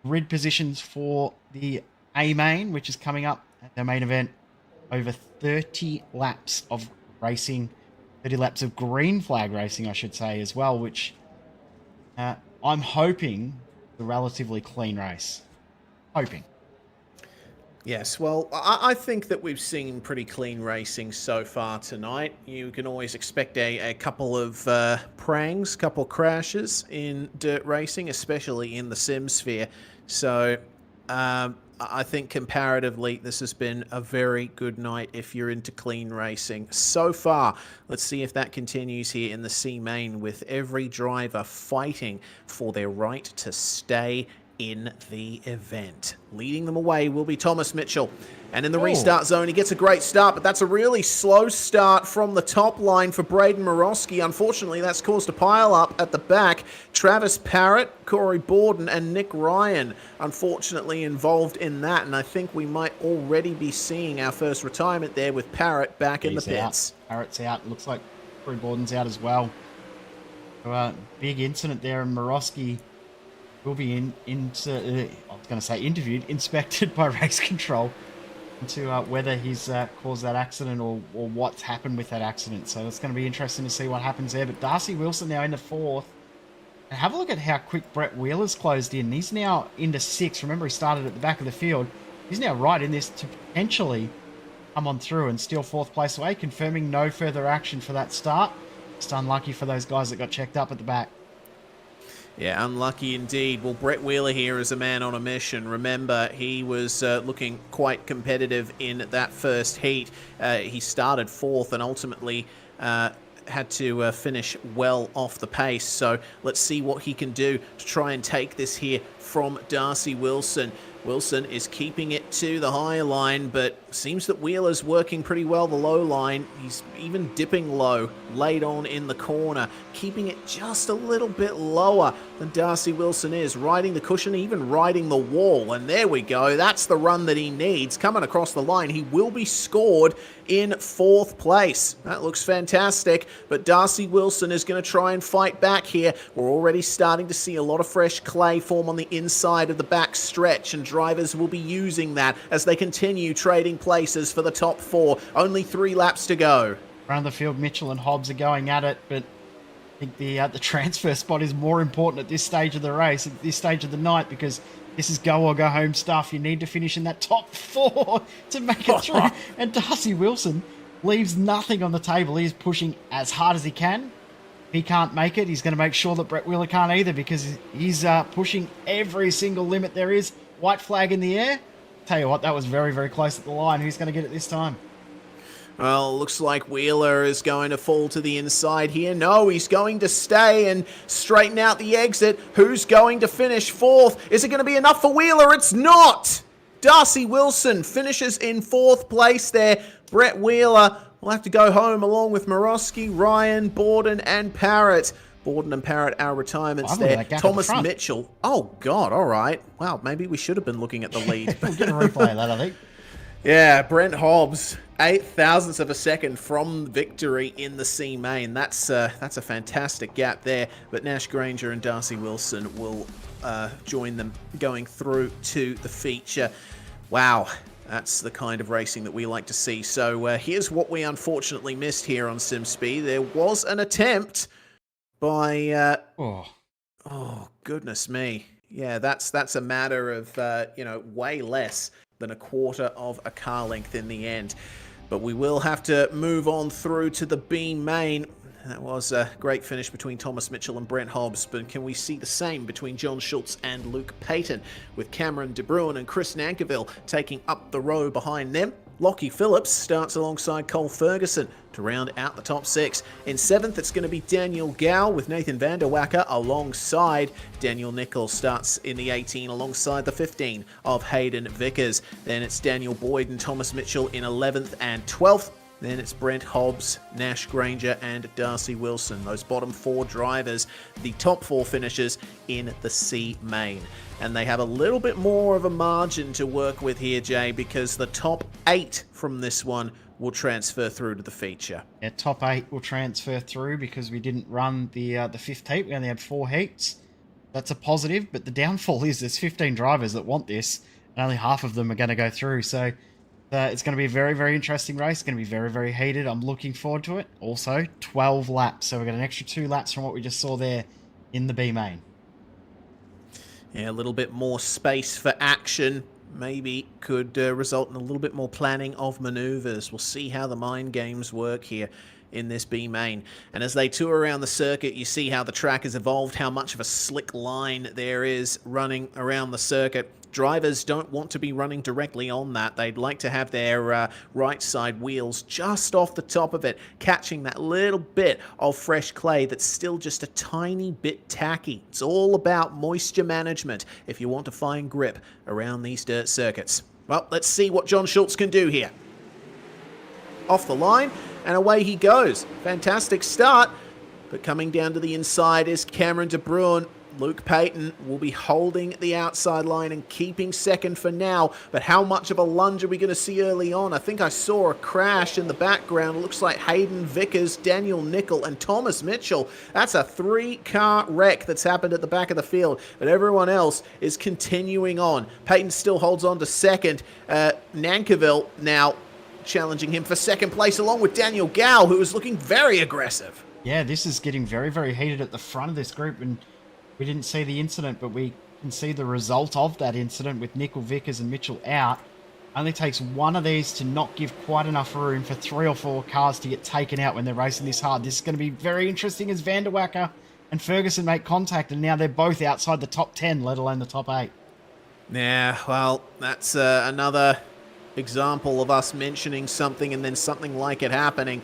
grid positions for the A main, which is coming up at the main event. Over 30 laps of racing, 30 laps of green flag racing, I should say, as well, which I'm hoping a relatively clean race. Hoping. Yes, well, I think that we've seen pretty clean racing so far tonight. You can always expect a couple of prangs, couple crashes in dirt racing, especially in the sim sphere. So I think comparatively this has been a very good night if you're into clean racing so far. Let's see if that continues here in the C main, with every driver fighting for their right to stay in the event. Leading them away will be Thomas Mitchell. And in the restart zone, he gets a great start, but that's a really slow start from the top line for Braden Morosky. Unfortunately, that's caused a pile-up at the back. Travis Parrott, Corey Borden, and Nick Ryan, unfortunately, involved in that. And I think we might already be seeing our first retirement there with Parrott back in the pits. Parrott's out. Looks like Corey Borden's out as well. So, big incident there, and Morosky will be inspected by race control. into whether he's caused that accident or what's happened with that accident. So it's going to be interesting to see what happens there. But Darcy Wilson now into 4th. And have a look at how quick Brett Wheeler's closed in. He's now into 6th. Remember, he started at the back of the field. He's now right in this to potentially come on through and steal 4th place away, confirming no further action for that start. Just unlucky for those guys that got checked up at the back. Yeah, unlucky indeed. Well, Brett Wheeler here is a man on a mission. Remember, he was looking quite competitive in that first heat. He started 4th and ultimately had to finish well off the pace. So let's see what he can do to try and take this here from Darcy Wilson. Wilson is keeping it to the high line, but seems that Wheeler's working pretty well the low line. He's even dipping low, laid on in the corner, keeping it just a little bit lower than Darcy Wilson is, riding the cushion, even riding the wall. And there we go. That's the run that he needs. Coming across the line, he will be scored in 4th place. That looks fantastic, but Darcy Wilson is going to try and fight back here. We're already starting to see a lot of fresh clay form on the inside of the back stretch, and drivers will be using that as they continue trading places for the top 4. Only 3 laps to go. Around the field, Mitchell and Hobbs are going at it, but I think the transfer spot is more important at this stage of the race, at this stage of the night, because this is go or go home stuff. You need to finish in that top 4 to make it through. And Darcy Wilson leaves nothing on the table. He's pushing as hard as he can. If he can't make it, he's going to make sure that Brett Wheeler can't either, because he's pushing every single limit there is. White flag in the air. Tell you what, that was very, very close at the line. Who's going to get it this time? Well, looks like Wheeler is going to fall to the inside here. No, he's going to stay and straighten out the exit. Who's going to finish 4th? Is it going to be enough for Wheeler? It's not! Darcy Wilson finishes in 4th place there. Brett Wheeler will have to go home along with Morosky, Ryan, Borden, and Parrott. Borden and Parrott, our retirements there. Thomas Mitchell. Oh, God, all right. Wow, maybe we should have been looking at the lead. We'll get a replay of that, I think. Yeah, Brent Hobbs, 0.08 of a second from victory in the C main. That's a fantastic gap there. But Nash Granger and Darcy Wilson will join them going through to the feature. Wow, that's the kind of racing that we like to see. So here's what we unfortunately missed here on SimSpeed. There was an attempt by... oh, goodness me. Yeah, that's a matter of, way less than a quarter of a car length in the end. But we will have to move on through to the B main. That was a great finish between Thomas Mitchell and Brent Hobbs, but can we see the same between John Schultz and Luke Payton, with Cameron De Bruin and Chris Nankerville taking up the row behind them? Lockie Phillips starts alongside Cole Ferguson to round out the top 6. In 7th, it's going to be Daniel Gow with Nathan Vanderwacker alongside. Daniel Nichols starts in the 18 alongside the 15 of Hayden Vickers. Then it's Daniel Boyd and Thomas Mitchell in 11th and 12th. Then it's Brent Hobbs, Nash Granger, and Darcy Wilson. Those bottom 4 drivers, the top 4 finishers in the C main. And they have a little bit more of a margin to work with here, Jay, because the top 8 from this one will transfer through to the feature. Yeah, top 8 will transfer through because we didn't run the 5th heat. We only had 4 heats. That's a positive, but the downfall is there's 15 drivers that want this, and only half of them are going to go through. So it's going to be a very, very interesting race. It's going to be very, very heated. I'm looking forward to it. Also, 12 laps. So we've got an extra 2 laps from what we just saw there in the B main. Yeah, a little bit more space for action. Maybe could result in a little bit more planning of maneuvers. We'll see how the mind games work here in this B main. And as they tour around the circuit, you see how the track has evolved, how much of a slick line there is running around the circuit. Drivers don't want to be running directly on that. They'd like to have their right side wheels just off the top of it, catching that little bit of fresh clay that's still just a tiny bit tacky. It's all about moisture management if you want to find grip around these dirt circuits. Well, let's see what John Schultz can do here. Off the line, and away he goes. Fantastic start, but coming down to the inside is Cameron De Bruin. Luke Payton will be holding the outside line and keeping second for now, but how much of a lunge are we going to see early on? I think I saw a crash in the background. It looks like Hayden Vickers, Daniel Nickel, and Thomas Mitchell. That's a 3-car wreck that's happened at the back of the field, but everyone else is continuing on. Payton still holds on to second. Nankiville now challenging him for second place, along with Daniel Gow, who is looking very aggressive. Yeah, this is getting very, very heated at the front of this group, and we didn't see the incident, but we can see the result of that incident with Nickel, Vickers, and Mitchell out. Only takes one of these to not give quite enough room for 3 or 4 cars to get taken out when they're racing this hard. This is going to be very interesting as Vanderwacker and Ferguson make contact, and now they're both outside the top 10, let alone the top 8. Yeah, well, that's another example of us mentioning something and then something like it happening.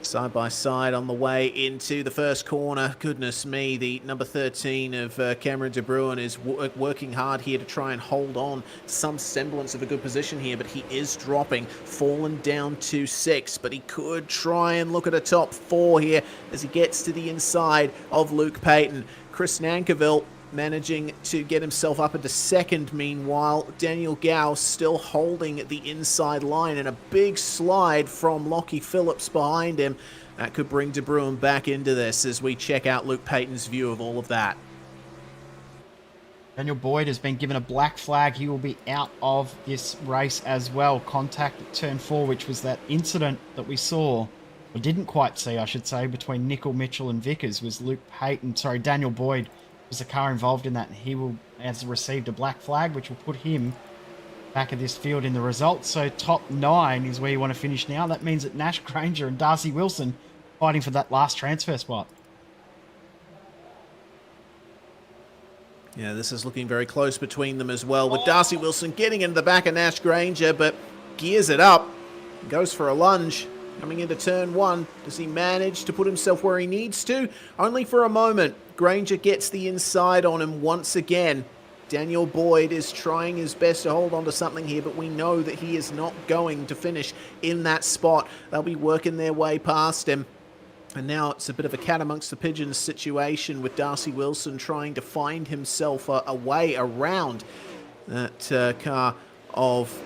Side by side on the way into the first corner. Goodness me, the number 13 of Cameron De Bruin is working hard here to try and hold on to some semblance of a good position here, but he is dropping, fallen down to 6, but he could try and look at a top 4 here as he gets to the inside of Luke Payton. Chris Nankiville managing to get himself up into second. Meanwhile, Daniel Gow still holding the inside line, and a big slide from Lockie Phillips behind him. That could bring De Bruin back into this as we check out Luke Payton's view of all of that. Daniel Boyd has been given a black flag. He will be out of this race as well. Contact at turn 4, which was that incident that we saw, or didn't quite see, I should say, between Nickel, Mitchell, and Vickers, was Daniel Boyd was the car involved in that, and he has received a black flag, which will put him back at this field in the results. So top 9 is where you want to finish now. That means that Nash Granger and Darcy Wilson fighting for that last transfer spot. Yeah, this is looking very close between them as well, with Darcy Wilson getting into the back of Nash Granger, but gears it up, goes for a lunge. Coming into turn 1, does he manage to put himself where he needs to? Only for a moment. Granger gets the inside on him once again. Daniel Boyd is trying his best to hold on to something here, but we know that he is not going to finish in that spot. They'll be working their way past him. And now it's a bit of a cat amongst the pigeons situation, with Darcy Wilson trying to find himself a way around that car of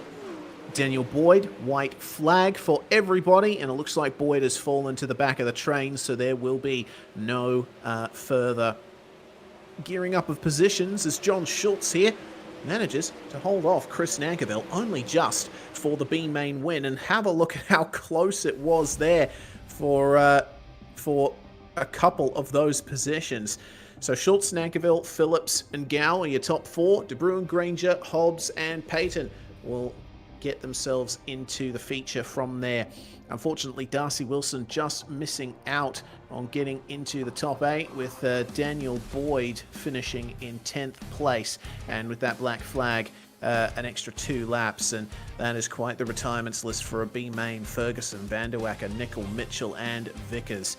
Daniel Boyd. White flag for everybody, and it looks like Boyd has fallen to the back of the train, so there will be no further gearing up of positions as John Schultz here manages to hold off Chris Nankiville only just for the B main win. And have a look at how close it was there for a couple of those positions. So Schultz, Nankiville, Phillips, and Gow are your top 4. De Bruin, Granger, Hobbs, and Payton will get themselves into the feature from there. Unfortunately, Darcy Wilson just missing out on getting into the top 8, with Daniel Boyd finishing in 10th place, and with that black flag, an extra 2 laps, and that is quite the retirements list for a B main. Ferguson, Vanderwacker, Nickel, Mitchell, and Vickers.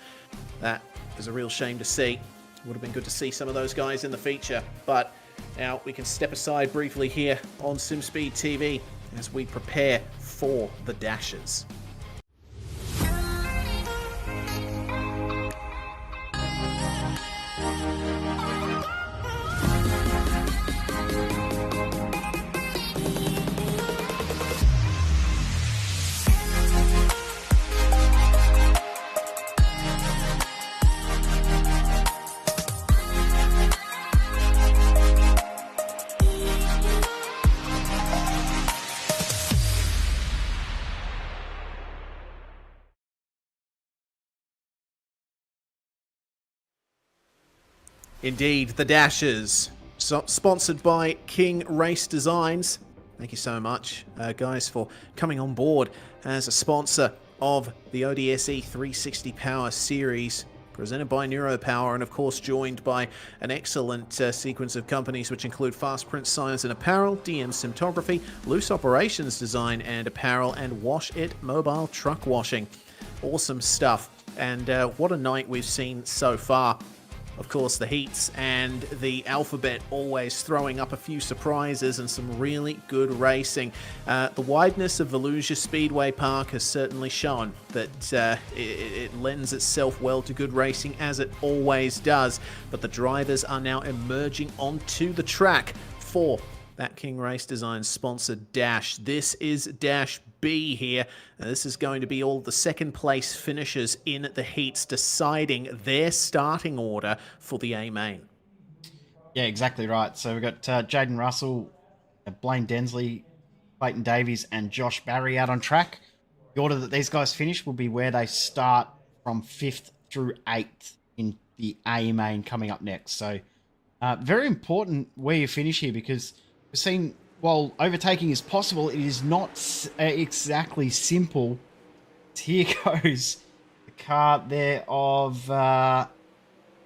That is a real shame to see. Would have been good to see some of those guys in the feature, but now we can step aside briefly here on SimSpeed TV as we prepare for the dashes. Indeed, the dashes, sponsored by King Race Designs. Thank you so much, guys, for coming on board as a sponsor of the ODSE 360 Power Series, presented by Neuropower, and of course joined by an excellent sequence of companies which include FastPrint Signs and Apparel, DM Simtography, Loose Operations Design and Apparel, and Wash It Mobile Truck Washing. Awesome stuff, and what a night we've seen so far. Of course, the heats and the alphabet always throwing up a few surprises and some really good racing. The wideness of Volusia Speedway Park has certainly shown that it lends itself well to good racing, as it always does. But the drivers are now emerging onto the track for that King Race Design sponsored dash. This is Dash B here. This is going to be all the second place finishers in the heats deciding their starting order for the A main. Yeah, exactly right. So we've got Jaden Russell, Blaine Densley, Clayton Davies, and Josh Barry out on track. The order that these guys finish will be where they start from 5th through 8th in the A main coming up next. So very important where you finish here, because we've seen, while overtaking is possible, it is not exactly simple. Here goes the car there of... I've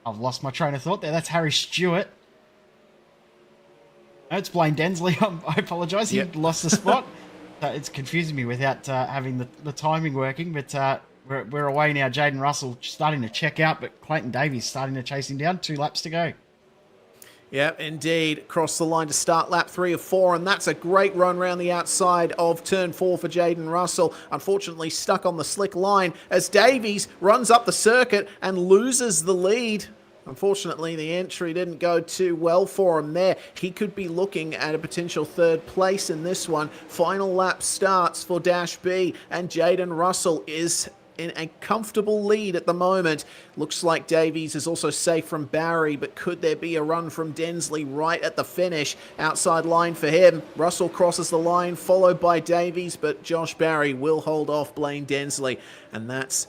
lost my train of thought there. That's Harry Stewart. No, it's Blaine Densley. I apologise. He lost the spot. It's confusing me without having the timing working. But we're away now. Jaden Russell starting to check out, but Clayton Davies starting to chase him down. 2 laps to go. Yeah, indeed. Cross the line to start lap 3 of 4, and that's a great run round the outside of turn 4 for Jaden Russell. Unfortunately stuck on the slick line as Davies runs up the circuit and loses the lead. Unfortunately, the entry didn't go too well for him there. He could be looking at a potential 3rd place in this one. Final lap starts for Dash B, and Jaden Russell is in a comfortable lead at the moment. Looks like Davies is also safe from Barry, but could there be a run from Densley right at the finish? Outside line for him. Russell crosses the line, followed by Davies, but Josh Barry will hold off Blaine Densley, and that's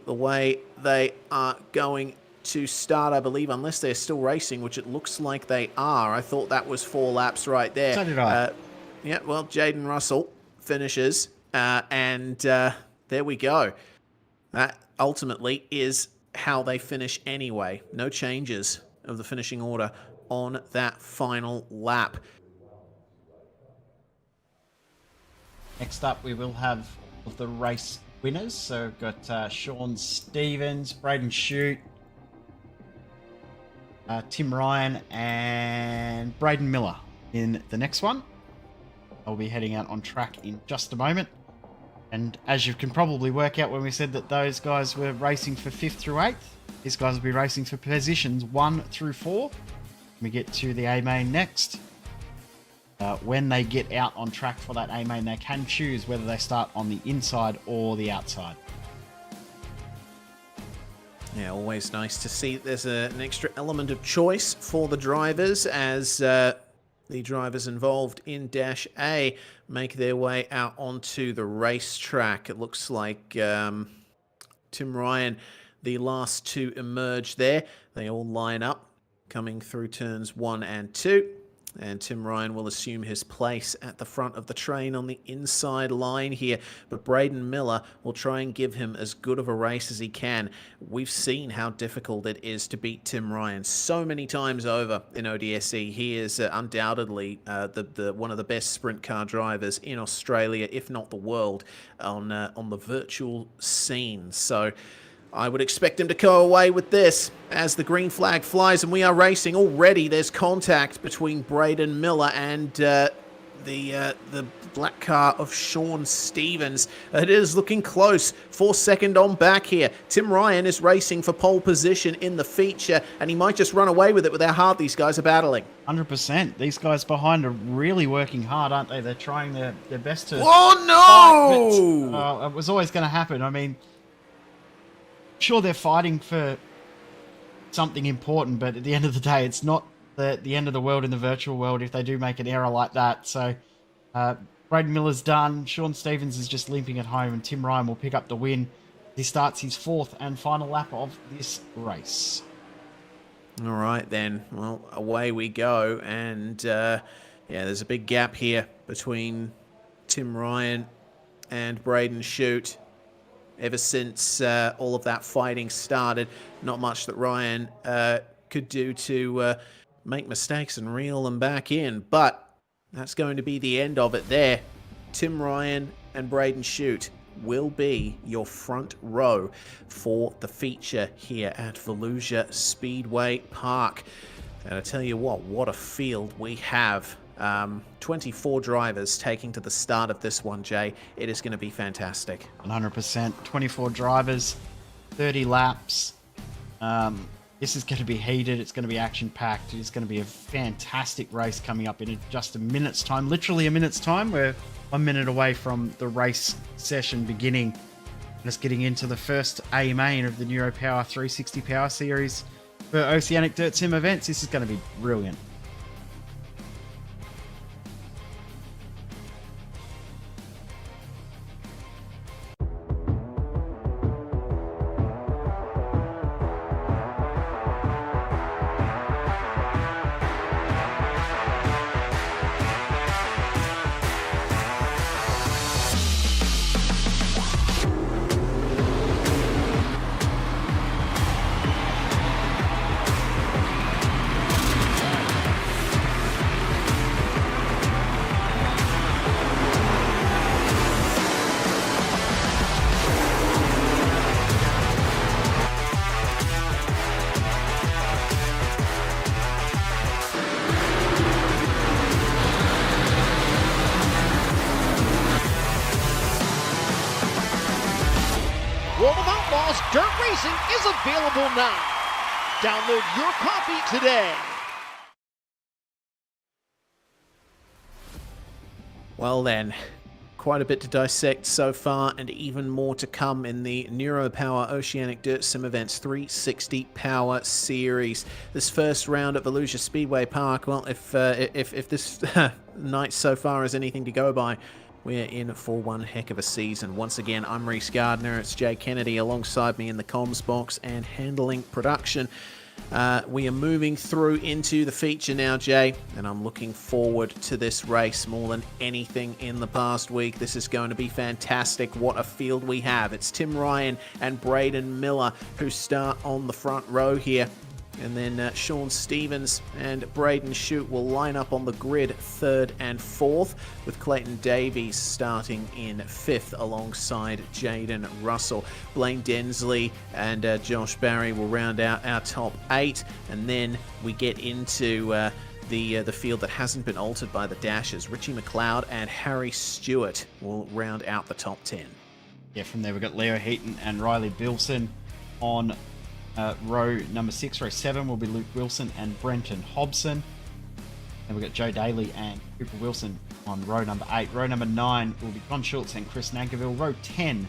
the way they are going to start, I believe, unless they're still racing, which it looks like they are. I thought that was 4 laps right there. So did I. Yeah, well, Jaden Russell finishes, and there we go. That ultimately is how they finish anyway. No changes of the finishing order on that final lap. Next up, we will have the race winners. So we've got Sean Stevens, Braden Shute, Tim Ryan, and Braden Miller in the next one. I'll be heading out on track in just a moment. And as you can probably work out, when we said that those guys were racing for 5th through 8th, these guys will be racing for positions 1 through 4. We get to the A main next. When they get out on track for that A main, they can choose whether they start on the inside or the outside. Yeah, always nice to see there's an extra element of choice for the drivers as the drivers involved in Dash A make their way out onto the racetrack. It looks like Tim Ryan, the last to emerge there. They all line up coming through turns 1 and 2. And Tim Ryan will assume his place at the front of the train on the inside line here. But Braden Miller will try and give him as good of a race as he can. We've seen how difficult it is to beat Tim Ryan so many times over in ODSE. He is undoubtedly one of the best sprint car drivers in Australia, if not the world, on the virtual scene. So I would expect him to go away with this as the green flag flies and we are racing. Already there's contact between Braden Miller and the black car of Sean Stevens. It is looking close for second on back here. Tim Ryan is racing for pole position in the feature, and he might just run away with it with how hard these guys are battling. 100%. These guys behind are really working hard, aren't they? They're trying their best to... Oh, no! It was always going to happen. I mean, sure, they're fighting for something important, but at the end of the day, it's not the end of the world in the virtual world if they do make an error like that. So Braden Miller's done. Sean Stevens is just limping at home, and Tim Ryan will pick up the win. He starts his 4th and final lap of this race. All right, then. Well, away we go. And, yeah, there's a big gap here between Tim Ryan and Braden Shute. Ever since all of that fighting started, not much that Ryan could do to make mistakes and reel them back in. But that's going to be the end of it there. Tim Ryan and Braden Shute will be your front row for the feature here at Volusia Speedway Park. And I tell you what a field we have. 24 drivers taking to the start of this one, Jay. It is going to be fantastic. 100%. 24 drivers, 30 laps. This is going to be heated. It's going to be action-packed. It's going to be a fantastic race coming up in just a minute's time. Literally a minute's time. We're 1 minute away from the race session beginning. Just getting into the first A main of the Neuropower 360 Power Series for Oceanic Dirt Sim events. This is going to be brilliant. World of Outlaws Dirt Racing is available now. Download your copy today. Well then, quite a bit to dissect so far, and even more to come in the Neuropower Oceanic Dirt Sim Events 360 Power Series. This first round at Volusia Speedway Park, well, if this night so far is anything to go by, we're in for one heck of a season. Once again, I'm Reese Gardner. It's Jay Kennedy alongside me in the comms box and handling production. We are moving through into the feature now, Jay, and I'm looking forward to this race more than anything in the past week. This is going to be fantastic. What a field we have. It's Tim Ryan and Braden Miller who start on the front row here. And then Sean Stevens and Braden Shute will line up on the grid 3rd and 4th, with Clayton Davies starting in 5th alongside Jaden Russell. Blaine Densley and Josh Barry will round out our top 8, and then we get into the field that hasn't been altered by the dashes. Richie McLeod and Harry Stewart will round out the top 10. Yeah, from there we've got Leo Heaton and Riley Bilson on row number 6. Row 7 will be Luke Wilson and Brenton Hobson. Then we've got Joe Daly and Cooper Wilson on row number 8. Row number 9 will be John Schultz and Chris Nankiville. Row 10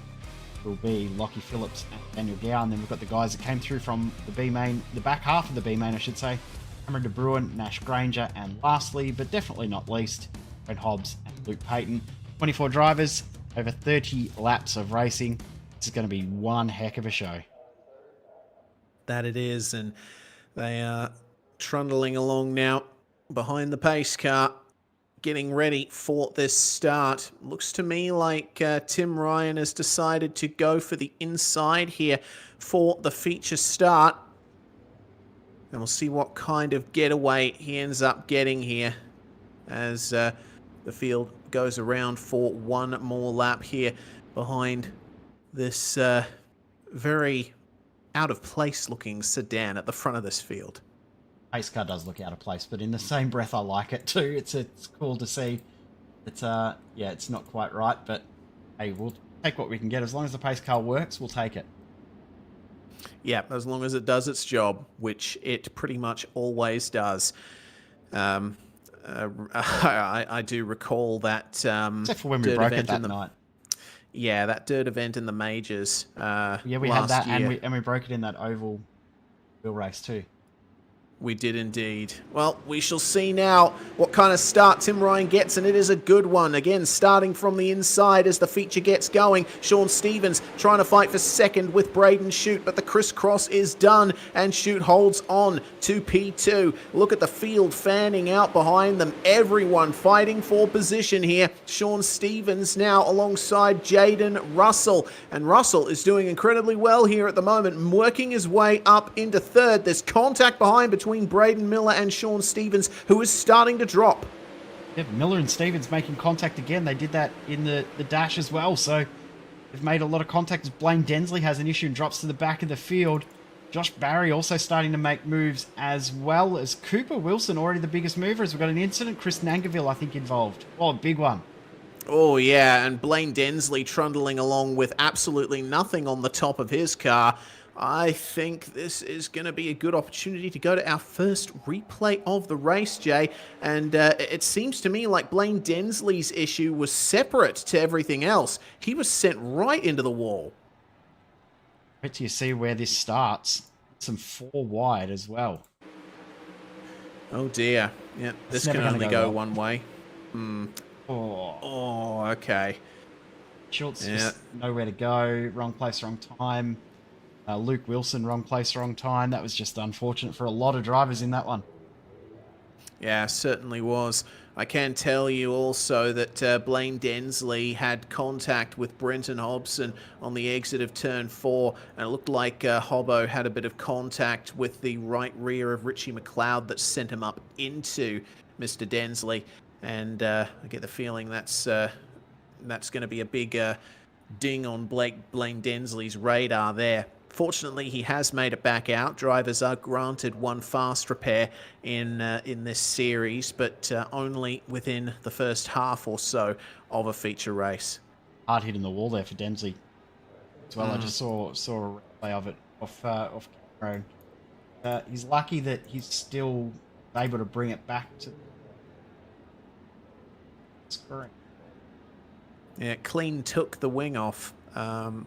will be Lockie Phillips and Daniel Gow. And then we've got the guys that came through from the B main, the back half of the B main, I should say. Cameron De Bruin, Nash Granger, and lastly, but definitely not least, Brent Hobbs and Luke Payton. 24 drivers, over 30 laps of racing. This is going to be one heck of a show. That it is, and they are trundling along now behind the pace car, getting ready for this start. Looks to me like Tim Ryan has decided to go for the inside here for the feature start, and we'll see what kind of getaway he ends up getting here as the field goes around for one more lap here behind this very out of place looking sedan at the front of this field. Pace car does look out of place, but in the same breath I like it too. It's cool to see. It's yeah, it's not quite right, but hey, we'll take what we can get. As long as the pace car works, we'll take it. Yeah, as long as it does its job, which it pretty much always does. I do recall that except for when we broke it that night. Yeah, that dirt event in the majors. Yeah, we had that, year. and we broke it in that oval wheel race too. We did indeed. Well, we shall see now what kind of start Tim Ryan gets, and it is a good one. Again, starting from the inside as the feature gets going. Sean Stevens trying to fight for second with Braden Shute, but the crisscross is done, and Shute holds on to P2. Look at the field fanning out behind them. Everyone fighting for position here. Sean Stevens now alongside Jaden Russell, and Russell is doing incredibly well here at the moment, working his way up into third. There's contact behind between Braden Miller and Sean Stevens, who is starting to drop. Yeah, Miller and Stevens making contact again. They did that in the dash as well, so They've made a lot of contact as Blaine Densley has an issue and drops to the back of the field. Josh Barry also starting to make moves, as well as Cooper Wilson, already the biggest mover, as we've got an incident. Chris Nangaville, I think, involved. Oh, a big one. Oh, yeah, and Blaine Densley trundling along with absolutely nothing on the top of his car. I think this is going to be a good opportunity to go to our first replay of the race, Jay. And it seems to me like Blaine Densley's issue was separate to everything else. He was sent right into the wall. Wait till you see where this starts. Some 4 wide as well. Oh, dear. Yeah, this can only go one way. Oh, okay. Schultz just nowhere to go. Wrong place, wrong time. Luke Wilson, wrong place, wrong time. That was just unfortunate for a lot of drivers in that one. Yeah, certainly was. I can tell you also that Blaine Densley had contact with Brenton Hobson on the exit of turn 4, and it looked like Hobbo had a bit of contact with the right rear of Richie McLeod that sent him up into Mr. Densley. And I get the feeling that's going to be a big ding on Blaine Densley's radar there. Fortunately, he has made it back out. Drivers are granted 1 fast repair in this series, but only within the first half or so of a feature race. Hard hit in the wall there for Densley as well. I just saw a replay of it off camera. He's lucky that he's still able to bring it back to the screen. Yeah, clean took the wing off,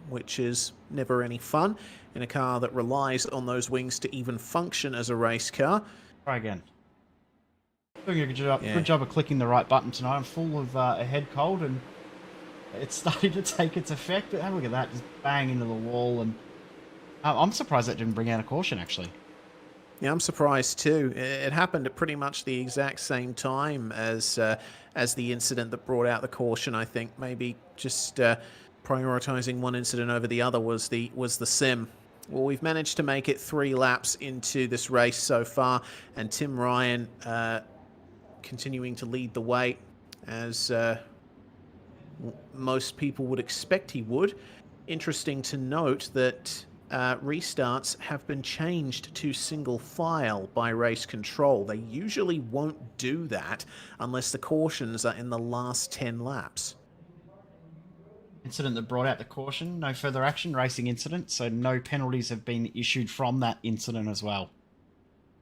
which is never any fun in a car that relies on those wings to even function as a race car. Try again. Doing a good job of clicking the right button tonight. I'm full of a head cold and it's starting to take its effect. But have a look at that, just bang into the wall. And I'm surprised that didn't bring out a caution, actually. Yeah, I'm surprised too. It happened at pretty much the exact same time as the incident that brought out the caution. I think maybe just prioritizing one incident over the other was the sim. Well, we've managed to make it 3 laps into this race so far, and Tim Ryan continuing to lead the way, as most people would expect he would. Interesting to note that restarts have been changed to single file by race control. They usually won't do that unless the cautions are in the last 10 laps. Incident that brought out the caution, no further action, racing incident, so no penalties have been issued from that incident as well.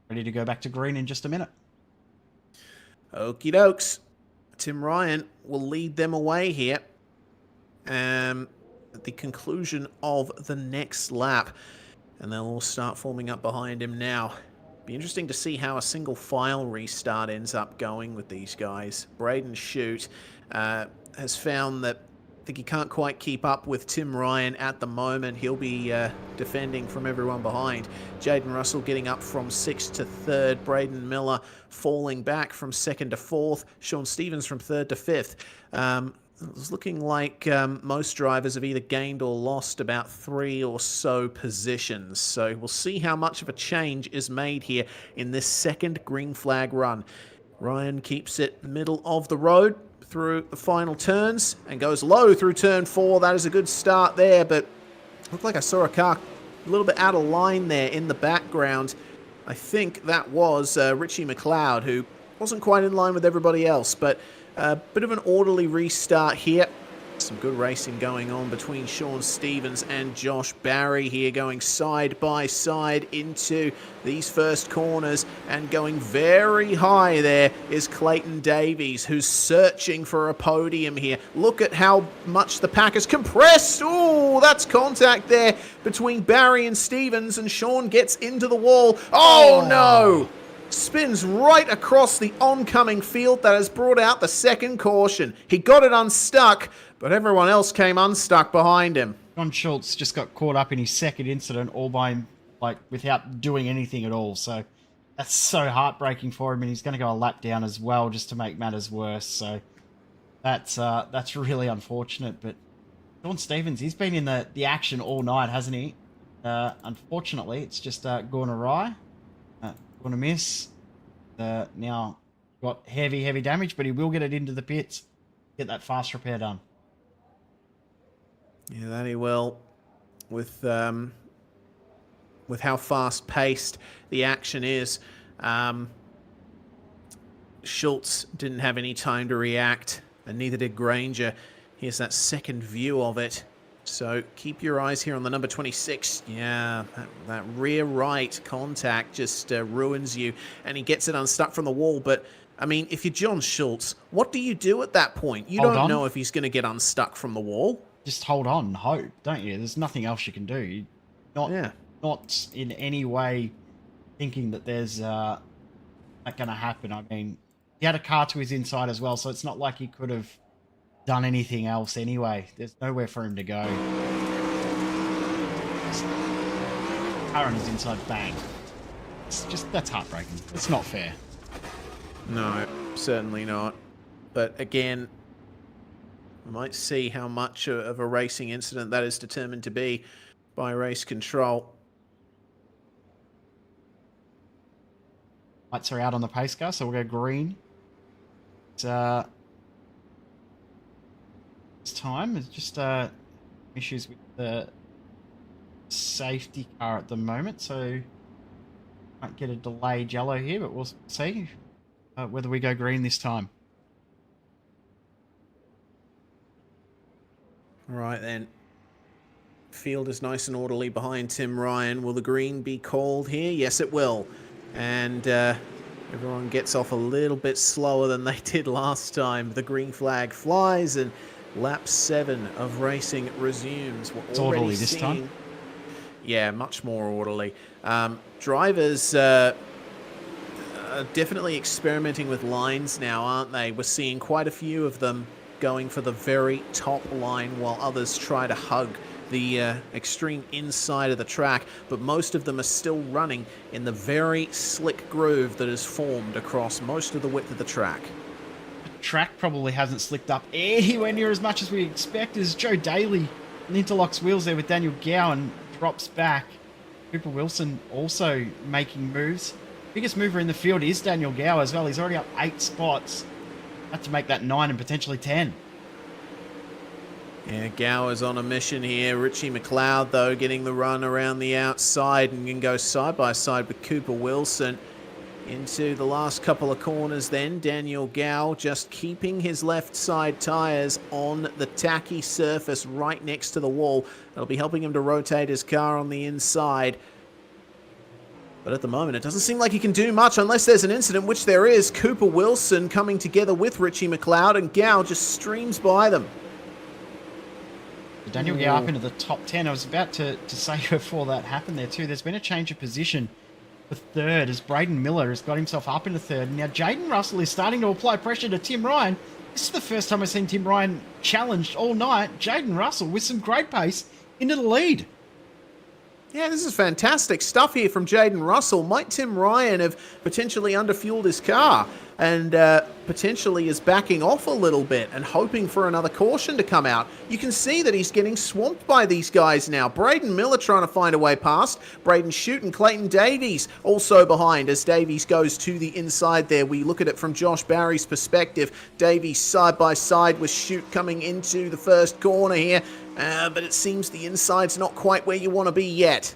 Ready to go back to green in just a minute. Okie dokes. Tim Ryan will lead them away here at the conclusion of the next lap, and they'll all start forming up behind him now. Be interesting to see how a single file restart ends up going with these guys. Braden Shute has found that I think he can't quite keep up with Tim Ryan at the moment. He'll be defending from everyone behind. Jaden Russell getting up from 6th to 3rd. Braden Miller falling back from 2nd to 4th. Sean Stevens from 3rd to 5th. It's looking like most drivers have either gained or lost about 3 or so positions. So we'll see how much of a change is made here in this second green flag run. Ryan keeps it middle of the road through the final turns and goes low through turn 4. That is a good start there, but looked like I saw a car a little bit out of line there in the background. I think that was Richie McLeod, who wasn't quite in line with everybody else, but a bit of an orderly restart here. Some good racing going on between Sean Stevens and Josh Barry here, going side by side into these first corners, and going very high there is Clayton Davies, who's searching for a podium here. Look at how much the pack is compressed. Oh, that's contact there between Barry and Stevens, and Sean gets into the wall. Oh no! Spins right across the oncoming field. That has brought out the second caution. He got it unstuck, but everyone else came unstuck behind him. John Schultz just got caught up in his second incident all by, without doing anything at all. So that's so heartbreaking for him, and he's going to go a lap down as well just to make matters worse. So that's really unfortunate. But Sean Stevens, he's been in the action all night, hasn't he? Unfortunately, it's just gone awry. Going to miss. Now got heavy damage, but he will get it into the pits. Get that fast repair done. Yeah, that he will. With how fast-paced the action is. Schultz didn't have any time to react, and neither did Granger. Here's that second view of it. So keep your eyes here on the number 26. Yeah, that rear right contact just ruins you, and he gets it unstuck from the wall. But, I mean, if you're John Schultz, what do you do at that point? You don't know if he's going to get unstuck from the wall. Just hold on and hope, don't you? There's nothing else you can do. Not in any way thinking that there's not going to happen. I mean, he had a car to his inside as well, so it's not like he could have done anything else anyway. There's nowhere for him to go. Car on his inside, bang. It's just, that's heartbreaking. It's not fair. No, certainly not. But again, we might see how much of a racing incident that is determined to be by race control. Lights are out on the pace car, so we'll go green. It's this time it's just issues with the safety car at the moment, so might get a delayed yellow here, but we'll see whether we go green this time. All right then. Field is nice and orderly behind Tim Ryan. Will the green be called here? Yes, it will. And everyone gets off a little bit slower than they did last time. The green flag flies and lap 7 of racing resumes. It's orderly this time. Yeah, much more orderly. Drivers are definitely experimenting with lines now, aren't they? We're seeing quite a few of them going for the very top line while others try to hug the extreme inside of the track, but most of them are still running in the very slick groove that is formed across most of the width of the track. The track probably hasn't slicked up anywhere near as much as we expect, as Joe Daly interlocks wheels there with Daniel Gowan, drops back. Cooper Wilson also making moves. Biggest mover in the field is Daniel Gower as well. He's already up 8 spots. Have to make that 9 and potentially 10. Yeah, Gower's on a mission here. Richie McLeod, though, getting the run around the outside and can go side by side with Cooper Wilson into the last couple of corners then. Daniel Gow just keeping his left side tyres on the tacky surface right next to the wall. That'll be helping him to rotate his car on the inside. But at the moment, it doesn't seem like he can do much unless there's an incident, which there is. Cooper Wilson coming together with Richie McLeod, and Gow just streams by them. Daniel Gow up into the top 10. I was about to say before that happened there too. There's been a change of position for third as Braden Miller has got himself up into third. And now Jaden Russell is starting to apply pressure to Tim Ryan. This is the first time I've seen Tim Ryan challenged all night. Jaden Russell with some great pace into the lead. Yeah, this is fantastic stuff here from Jaden Russell. Might Tim Ryan have potentially underfueled his car and potentially is backing off a little bit and hoping for another caution to come out? You can see that he's getting swamped by these guys now. Braden Miller trying to find a way past. Braden Shute and Clayton Davies also behind as Davies goes to the inside there. We look at it from Josh Barry's perspective. Davies side by side with Shute coming into the first corner here. But it seems the inside's not quite where you want to be yet.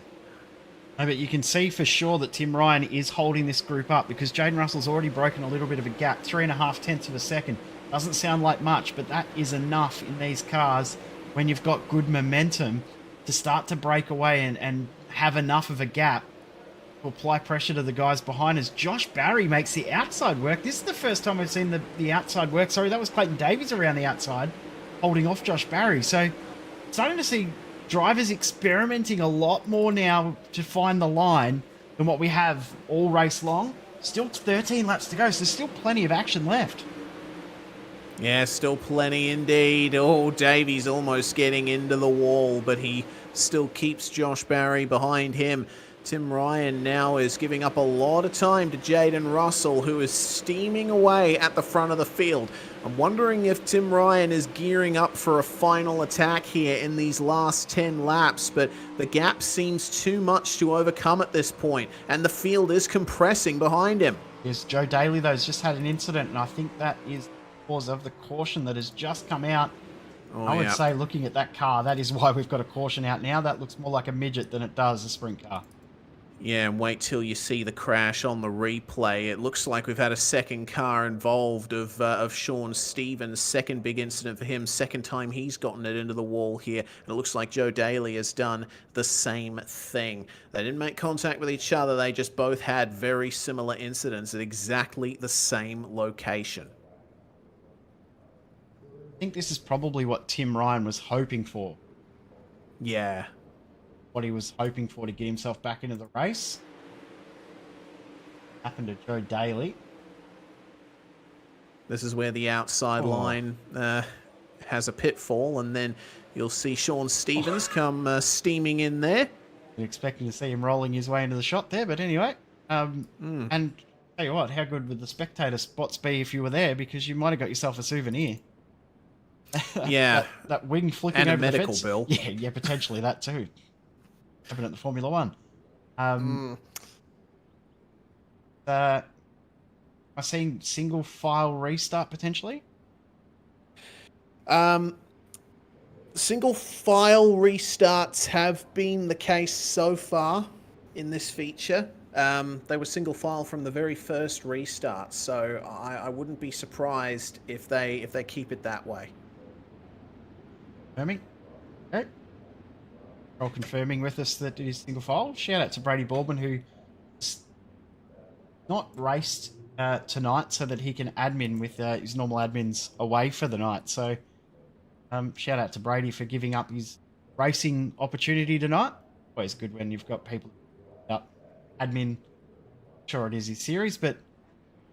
No, but you can see for sure that Tim Ryan is holding this group up because Jaden Russell's already broken a little bit of a gap. 3.5 tenths of a second. Doesn't sound like much, but that is enough in these cars when you've got good momentum to start to break away and have enough of a gap to apply pressure to the guys behind us. Josh Barry makes the outside work. This is the first time I've seen the outside work. Sorry, that was Clayton Davies around the outside holding off Josh Barry. So starting to see drivers experimenting a lot more now to find the line than what we have all race long. Still 13 laps to go, so there's still plenty of action left. Yeah, still plenty indeed. Oh, Davies almost getting into the wall, but he still keeps Josh Barry behind him. Tim Ryan now is giving up a lot of time to Jaden Russell, who is steaming away at the front of the field. I'm wondering if Tim Ryan is gearing up for a final attack here in these last 10 laps, but the gap seems too much to overcome at this point, and the field is compressing behind him. Yes, Joe Daly, though, has just had an incident, and I think that is because of the caution that has just come out. Oh, I would yeah. say, looking at that car, that is why we've got a caution out now. That looks more like a midget than it does a sprint car. Yeah, and wait till you see the crash on the replay. It looks like we've had a second car involved of Sean Stevens. Second big incident for him. Second time he's gotten it into the wall here. And it looks like Joe Daly has done the same thing. They didn't make contact with each other. They just both had very similar incidents at exactly the same location. I think this is probably what Tim Ryan was hoping for. Yeah. What he was hoping for to get himself back into the race. Happened to Joe Daly. This is where the outside line has a pitfall, and then you'll see Sean Stevens come steaming in there. You're expecting to see him rolling his way into the shot there, but anyway. And tell you what, how good would the spectator spots be if you were there? Because you might have got yourself a souvenir. Yeah. that wing flicking and over a medical the fence. bill. Yeah, potentially that too. Happened at the Formula One. Am I seeing single file restart potentially? Single file restarts have been the case so far in this feature. They were single file from the very first restart, so I wouldn't be surprised if they keep it that way. Confirming. Okay. All confirming with us that it is single file. Shout out to Brady Baldwin, who's not raced tonight so that he can admin with his normal admins away for the night. So shout out to Brady for giving up his racing opportunity tonight. Always good when you've got people up admin. Sure, it is his series, but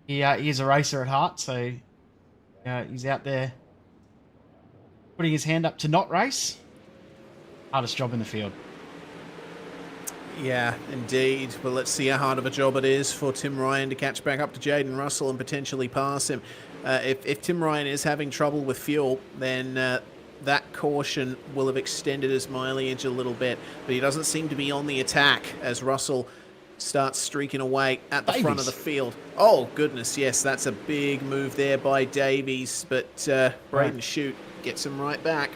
he is a racer at heart, so he's out there putting his hand up to not race. Hardest job in the field. Yeah, indeed. Well, let's see how hard of a job it is for Tim Ryan to catch back up to Jaden Russell and potentially pass him. If Tim Ryan is having trouble with fuel, then that caution will have extended his mileage a little bit. But he doesn't seem to be on the attack as Russell starts streaking away at the front of the field. Oh, goodness, yes, that's a big move there by Davies. But Braden Shute gets him right back.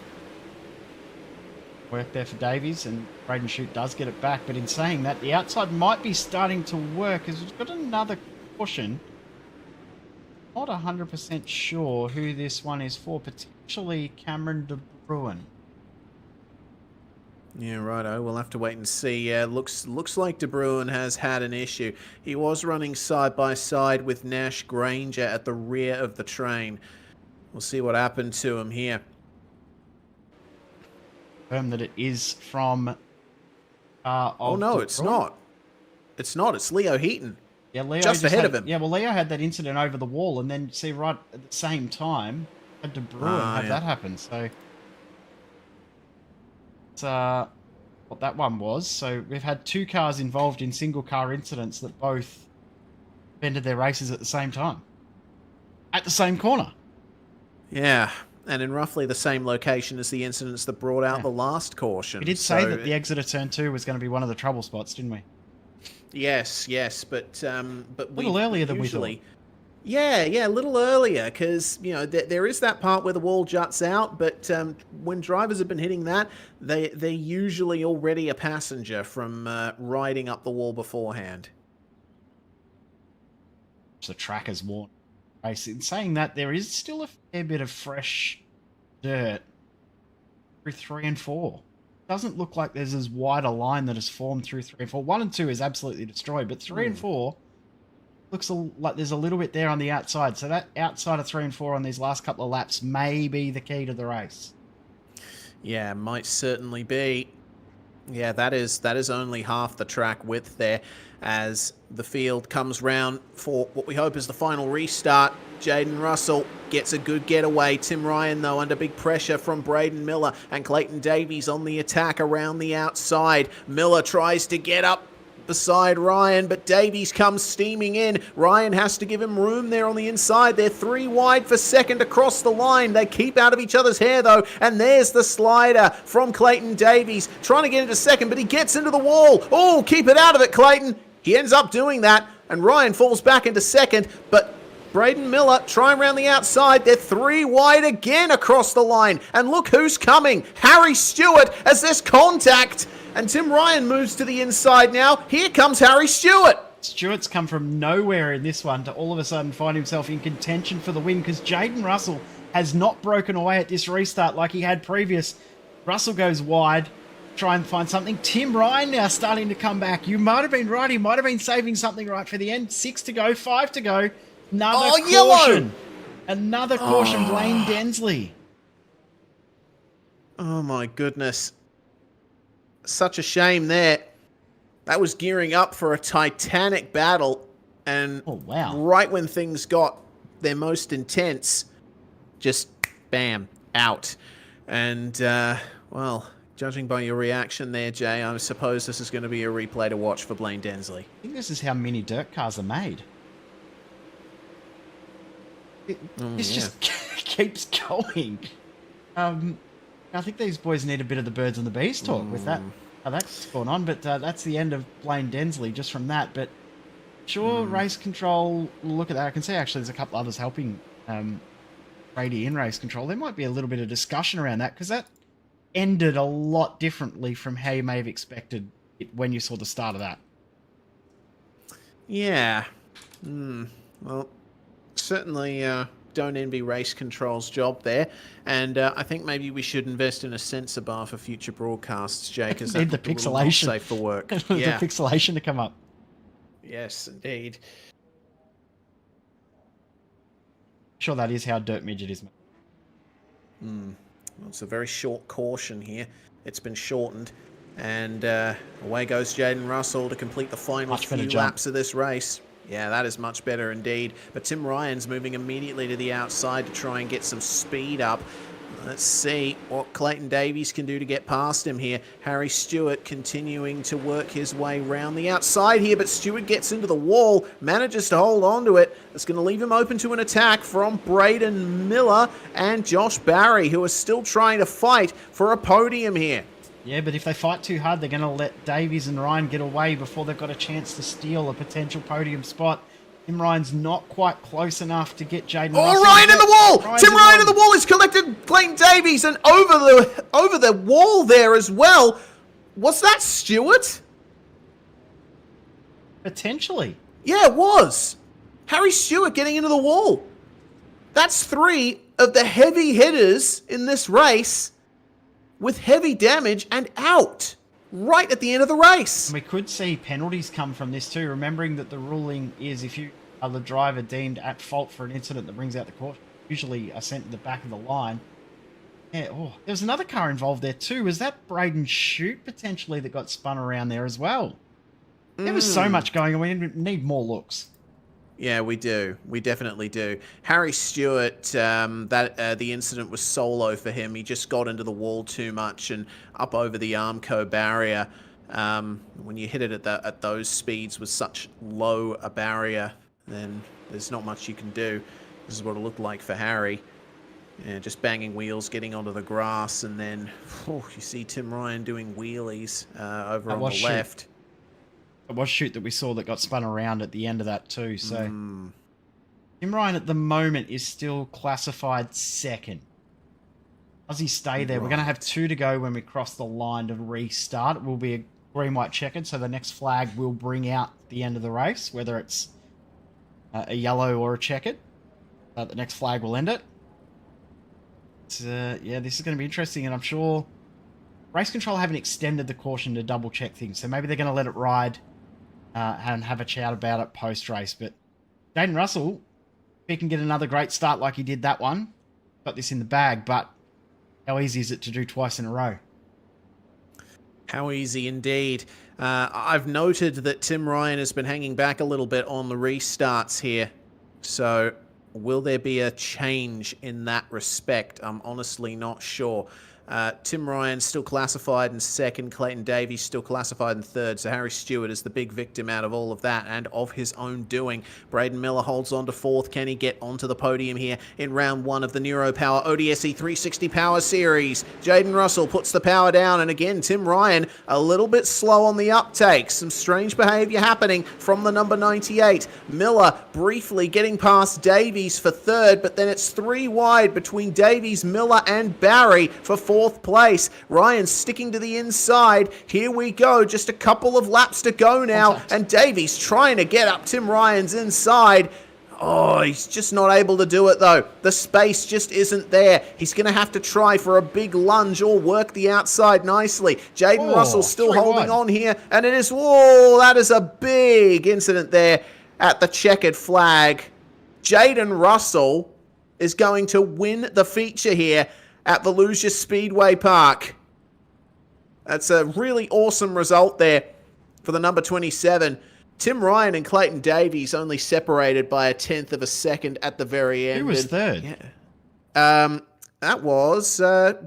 Work there for Davies, and Braden Shute does get it back. But in saying that, the outside might be starting to work as we've got another caution. Not 100% sure who this one is for. Potentially Cameron De Bruin. Yeah, righto. We'll have to wait and see. Looks like De Bruin has had an issue. He was running side by side with Nash Granger at the rear of the train. We'll see what happened to him here. Confirm that it is from. Oh no, it's not. It's not. It's Leo Heaton. Yeah, Leo just ahead of him. Yeah, well, Leo had that incident over the wall, and then see right at the same time, had De Bruin have that happen. So it's what that one was. So we've had two cars involved in single car incidents that both ended their races at the same time, at the same corner. Yeah. And in roughly the same location as the incidents that brought out the last caution. We did say that the exit of turn 2 was going to be one of the trouble spots, didn't we? Yes, but a little earlier than we thought. Yeah, a little earlier, because there is that part where the wall juts out, but when drivers have been hitting that, they're usually already a passenger from riding up the wall beforehand. The track has worn. In saying that, there is still a fair bit of fresh dirt through 3 and 4. Doesn't look like there's as wide a line that has formed through 3 and 4. 1 and 2 is absolutely destroyed, but 3 and 4 looks like there's a little bit there on the outside. So that outside of 3 and 4 on these last couple of laps may be the key to the race. Yeah, might certainly be. Yeah, that is only half the track width there as the field comes round for what we hope is the final restart. Jaden Russell gets a good getaway. Tim Ryan, though, under big pressure from Braden Miller and Clayton Davies on the attack around the outside. Miller tries to get up beside Ryan, but Davies comes steaming in. Ryan has to give him room there on the inside. They're 3 wide for second across the line. They keep out of each other's hair, though, and there's the slider from Clayton Davies, trying to get into second, but he gets into the wall. Oh, keep it out of it, Clayton. He ends up doing that, and Ryan falls back into second, but Braden Miller trying around the outside. They're 3 wide again across the line. And look who's coming. Harry Stewart as there's contact. And Tim Ryan moves to the inside now. Here comes Harry Stewart. Stewart's come from nowhere in this one to all of a sudden find himself in contention for the win because Jaden Russell has not broken away at this restart like he had previous. Russell goes wide, try and find something. Tim Ryan now starting to come back. You might have been right. He might have been saving something right for the end. 6 to go, 5 to go. Another caution. Yellow. Another caution, Blaine Densley. Oh my goodness. Such a shame there. That was gearing up for a titanic battle. And right when things got their most intense, just bam, out. And, well, judging by your reaction there, Jay, I suppose this is going to be a replay to watch for Blaine Densley. I think this is how mini dirt cars are made. This just keeps going. I think these boys need a bit of the birds and the bees talk with that. How that's going on, but that's the end of Blaine Densley just from that. But sure, race control, look at that. I can see actually there's a couple others helping Brady in race control. There might be a little bit of discussion around that because that ended a lot differently from how you may have expected it when you saw the start of that. Yeah. Well, certainly don't envy race control's job there. And I think maybe we should invest in a sensor bar for future broadcasts, Jay, because need the pixelation. Safe for work. The pixelation to come up. Yes, indeed. Sure, that is how Dirt Midget is. Well, it's a very short caution here. It's been shortened. And away goes Jaden Russell to complete the final few laps of this race. Yeah, that is much better indeed. But Tim Ryan's moving immediately to the outside to try and get some speed up. Let's see what Clayton Davies can do to get past him here. Harry Stewart continuing to work his way round the outside here, but Stewart gets into the wall, manages to hold on to it. That's going to leave him open to an attack from Braden Miller and Josh Barry, who are still trying to fight for a podium here. Yeah, but if they fight too hard, they're going to let Davies and Ryan get away before they've got a chance to steal a potential podium spot. Tim Ryan's not quite close enough to get Jaden Russell. Ryan in the wall! Tim Ryan in the wall has collected Clayton Davies and over the wall there as well. Was that Stewart? Potentially. Yeah, it was. Harry Stewart getting into the wall. That's 3 of the heavy hitters in this race with heavy damage and out right at the end of the race. And we could see penalties come from this too, remembering that the ruling is if you are the driver deemed at fault for an incident that brings out the caution, usually are sent to the back of the line. Yeah, there was another car involved there too. Was that Braden Chute potentially that got spun around there as well? There was so much going on. We need more looks. Yeah, we do. We definitely do. Harry Stewart, the incident was solo for him. He just got into the wall too much and up over the Armco barrier. When you hit it at those speeds with such low a barrier, then there's not much you can do. This is what it looked like for Harry. Yeah, just banging wheels, getting onto the grass, and then you see Tim Ryan doing wheelies over on the left. It was Chute that we saw that got spun around at the end of that too. So Tim Ryan at the moment is still classified second. Does he stay there? Right. We're going to have 2 to go when we cross the line to restart. It will be a green-white checkered, so the next flag will bring out the end of the race, whether it's a yellow or a checkered. The next flag will end it. Yeah, this is going to be interesting, and I'm sure Race Control haven't extended the caution to double-check things, so maybe they're going to let it ride and have a chat about it post-race. But Jaden Russell, if he can get another great start like he did that one, got this in the bag, but how easy is it to do twice in a row? How easy indeed. I've noted that Tim Ryan has been hanging back a little bit on the restarts here. So will there be a change in that respect? I'm honestly not sure. Tim Ryan still classified in second. Clayton Davies still classified in third. So Harry Stewart is the big victim out of all of that and of his own doing. Braden Miller holds on to fourth. Can he get onto the podium here in round one of the Neuropower ODSE 360 Power Series? Jaden Russell puts the power down, and again, Tim Ryan a little bit slow on the uptake. Some strange behavior happening from the number 98. Miller briefly getting past Davies for third, but then it's 3 wide between Davies, Miller, and Barry for fourth place. Ryan sticking to the inside. Here we go. Just a couple of laps to go now, and Davies trying to get up Tim Ryan's inside. Oh, he's just not able to do it, though. The space just isn't there. He's going to have to try for a big lunge or work the outside nicely. Jaden Russell still holding on here, and it is, whoa, that is a big incident there at the checkered flag. Jaden Russell is going to win the feature here at Volusia Speedway Park. That's a really awesome result there for the number 27. Tim Ryan and Clayton Davies only separated by 1/10 of a second at the very end. Who was third? Yeah. That was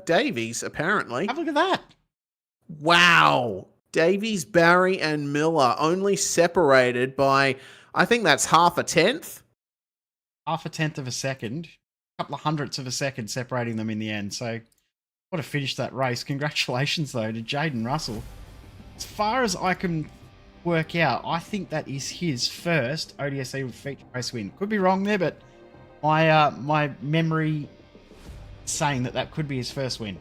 Davies, apparently. Have a look at that. Wow. Davies, Barry, and Miller only separated by, I think that's 1/2. Half a tenth of a second. A couple of hundredths of a second separating them in the end. So, what a finish that race. Congratulations, though, to Jaden Russell. As far as I can work out, I think that is his first ODSE feature race win. Could be wrong there, but my memory saying that could be his first win.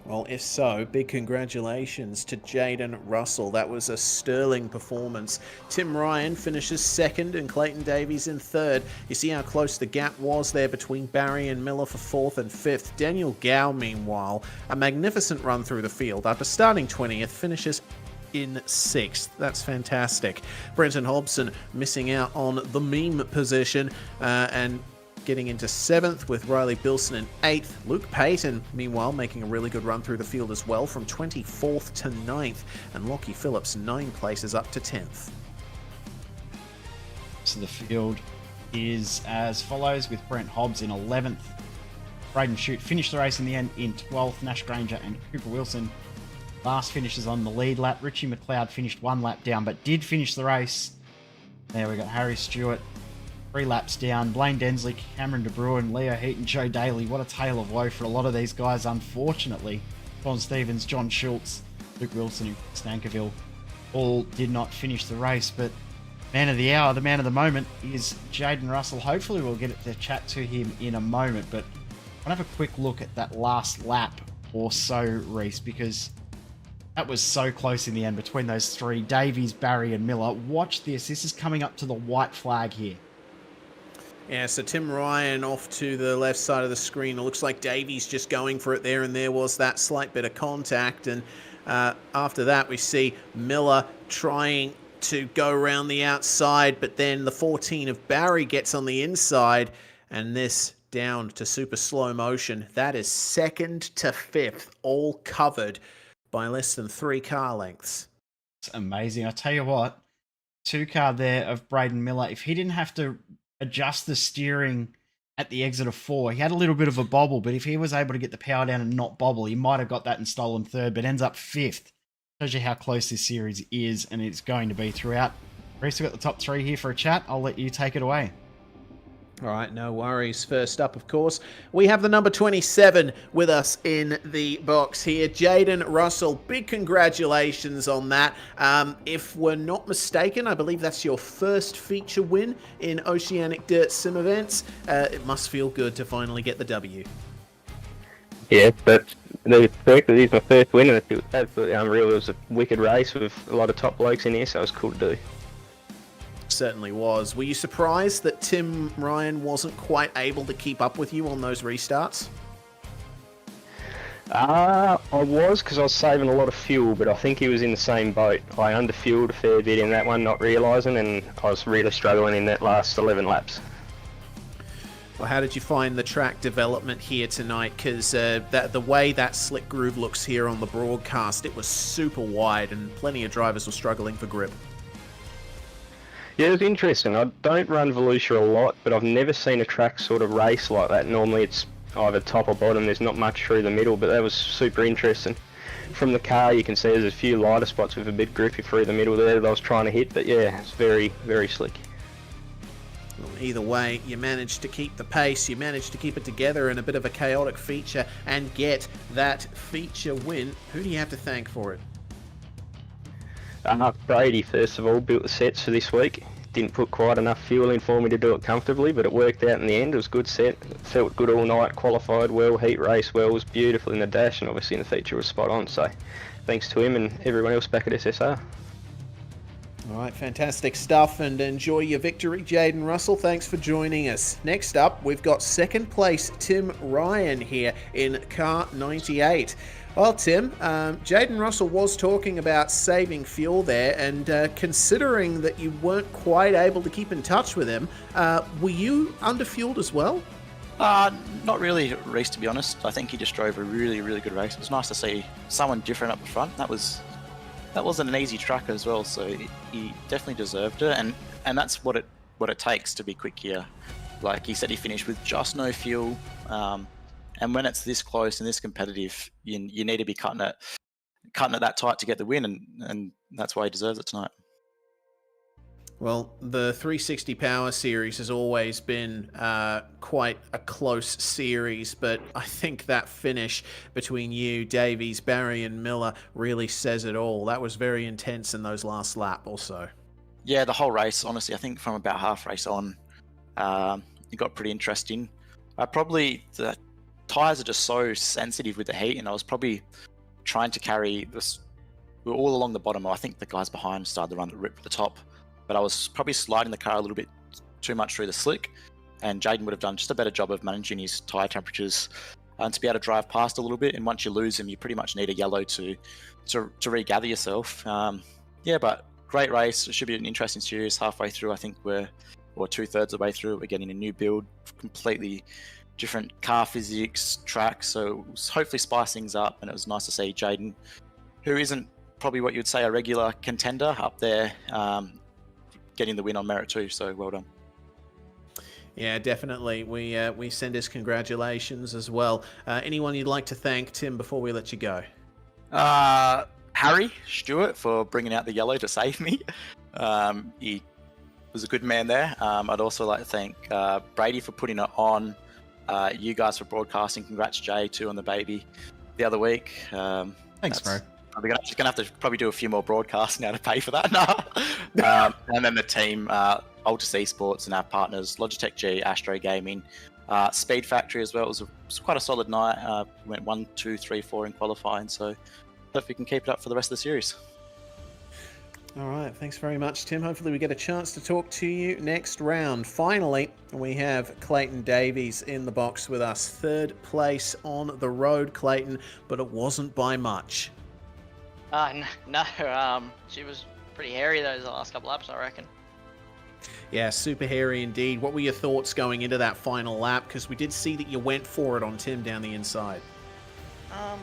Well, if so, big congratulations to Jaden Russell. That was a sterling performance. Tim Ryan finishes second and Clayton Davies in third. You see how close the gap was there between Barry and Miller for fourth and fifth. Daniel Gow, meanwhile, a magnificent run through the field. After starting 20th, finishes in sixth. That's fantastic. Brenton Hobson missing out on the meme position and getting into seventh with Riley Bilson in eighth. Luke Payton, meanwhile, making a really good run through the field as well from 24th to 9th. And Lockie Phillips 9 places up to 10th. So the field is as follows with Brent Hobbs in 11th. Braden Shute finished the race in the end in 12th. Nash Granger and Cooper Wilson last finishes on the lead lap. Richie McLeod finished 1 lap down, but did finish the race. There we got Harry Stewart 3 laps down. Blaine Densley, Cameron De Bruin, Leo Heaton, Joe Daly. What a tale of woe for a lot of these guys, unfortunately. John Stevens, John Schultz, Luke Wilson, and Stankerville all did not finish the race, but man of the hour, the man of the moment is Jaden Russell. Hopefully we'll get to chat to him in a moment, but I want to have a quick look at that last lap or so, Reese, because that was so close in the end between those three, Davies, Barry, and Miller. Watch this. This is coming up to the white flag here. Yeah, so Tim Ryan off to the left side of the screen. It looks like Davies just going for it there, and there was that slight bit of contact. And after that, we see Miller trying to go around the outside, but then the 14 of Barry gets on the inside, and this down to super slow motion. That is second to fifth, all covered by less than 3 car lengths. It's amazing. I tell you what, 2 car there of Braden Miller. If he didn't have to adjust the steering at the exit of 4, he had a little bit of a bobble, but if he was able to get the power down and not bobble, he might have got that and stolen third, but ends up 5th. Shows you how close this series is, and it's going to be throughout. Reese, we've got the top 3 here for a chat. I'll let you take it away. All right, no worries. First up, of course, we have the number 27 with us in the box here, Jaden Russell. Big congratulations on that. If we're not mistaken, I believe that's your first feature win in Oceanic Dirt Sim events. It must feel good to finally get the W. Yeah, but the fact that it's my first win, and it was absolutely unreal. It was a wicked race with a lot of top blokes in here, so it was cool to do. Certainly was. Were you surprised that Tim Ryan wasn't quite able to keep up with you on those restarts? I was, because I was saving a lot of fuel, but I think he was in the same boat. I underfueled a fair bit in that one, not realising, and I was really struggling in that last 11 laps. Well, how did you find the track development here tonight? Because the way that slick groove looks here on the broadcast, it was super wide and plenty of drivers were struggling for grip. Yeah, it was interesting. I don't run Volusia a lot, but I've never seen a track sort of race like that. Normally it's either top or bottom. There's not much through the middle, but that was super interesting. From the car, you can see there's a few lighter spots with a bit grippy through the middle there that I was trying to hit, but yeah, it's very, very slick. Well, either way, you managed to keep the pace, you managed to keep it together in a bit of a chaotic feature and get that feature win. Who do you have to thank for it? Brady, first of all, built the sets for this week. Didn't put quite enough fuel in for me to do it comfortably, but it worked out in the end. It was a good set. It felt good all night, qualified well, heat race well, was beautiful in the dash, and obviously in the feature was spot on. So thanks to him and everyone else back at SSR. All right, fantastic stuff, and enjoy your victory, Jaden Russell. Thanks for joining us. Next up, we've got second place Tim Ryan here in car 98. Well, Tim, Jaden Russell was talking about saving fuel there, and considering that you weren't quite able to keep in touch with him, were you underfueled as well? Not really a race, to be honest. I think he just drove a really, really good race. It was nice to see someone different up the front. That wasn't an easy track as well, so he definitely deserved it, and that's what it takes to be quick here. Like he said, he finished with just no fuel. And when it's this close and this competitive, you need to be cutting it that tight to get the win, and that's why he deserves it tonight. Well, the 360 Power Series has always been quite a close series, but I think that finish between you, Davies, Barry and Miller really says it all. That was very intense in those last lap also. Yeah, the whole race, honestly, I think from about half race on, it got pretty interesting. The tyres are just so sensitive with the heat, and I was probably trying to carry this. We were all along the bottom. I think the guys behind started to run the rip at the top, but I was probably sliding the car a little bit too much through the slick, and Jaden would have done just a better job of managing his tyre temperatures and to be able to drive past a little bit. And once you lose him, you pretty much need a yellow to regather yourself. But great race. It should be an interesting series. Halfway through, I think we're 2/3 of the way through. We're getting a new build, completely different car physics, track, so hopefully spice things up. And it was nice to see Jaden, who isn't probably what you'd say a regular contender, up there getting the win on merit too, so well done. Yeah, definitely. We send us congratulations as well. Anyone you'd like to thank, Tim, before we let you go? Harry Stewart for bringing out the yellow to save me. He was a good man there. I'd also like to thank Brady for putting it on. You guys for broadcasting. Congrats, Jay, too, on the baby the other week. Thanks, bro. I'm just going to have to probably do a few more broadcasts now to pay for that. And then the team, ODSE Esports and our partners, Logitech G, Astro Gaming, Speed Factory as well. It was quite a solid night. We went 1, 2, 3, 4 in qualifying, so hope we can keep it up for the rest of the series. All right, thanks very much, Tim. Hopefully we get a chance to talk to you next round. Finally, we have Clayton Davies in the box with us. Third place on the road, Clayton, but it wasn't by much. No, she was pretty hairy those last couple laps, I reckon. Yeah, super hairy indeed. What were your thoughts going into that final lap? Because we did see that you went for it on Tim down the inside. I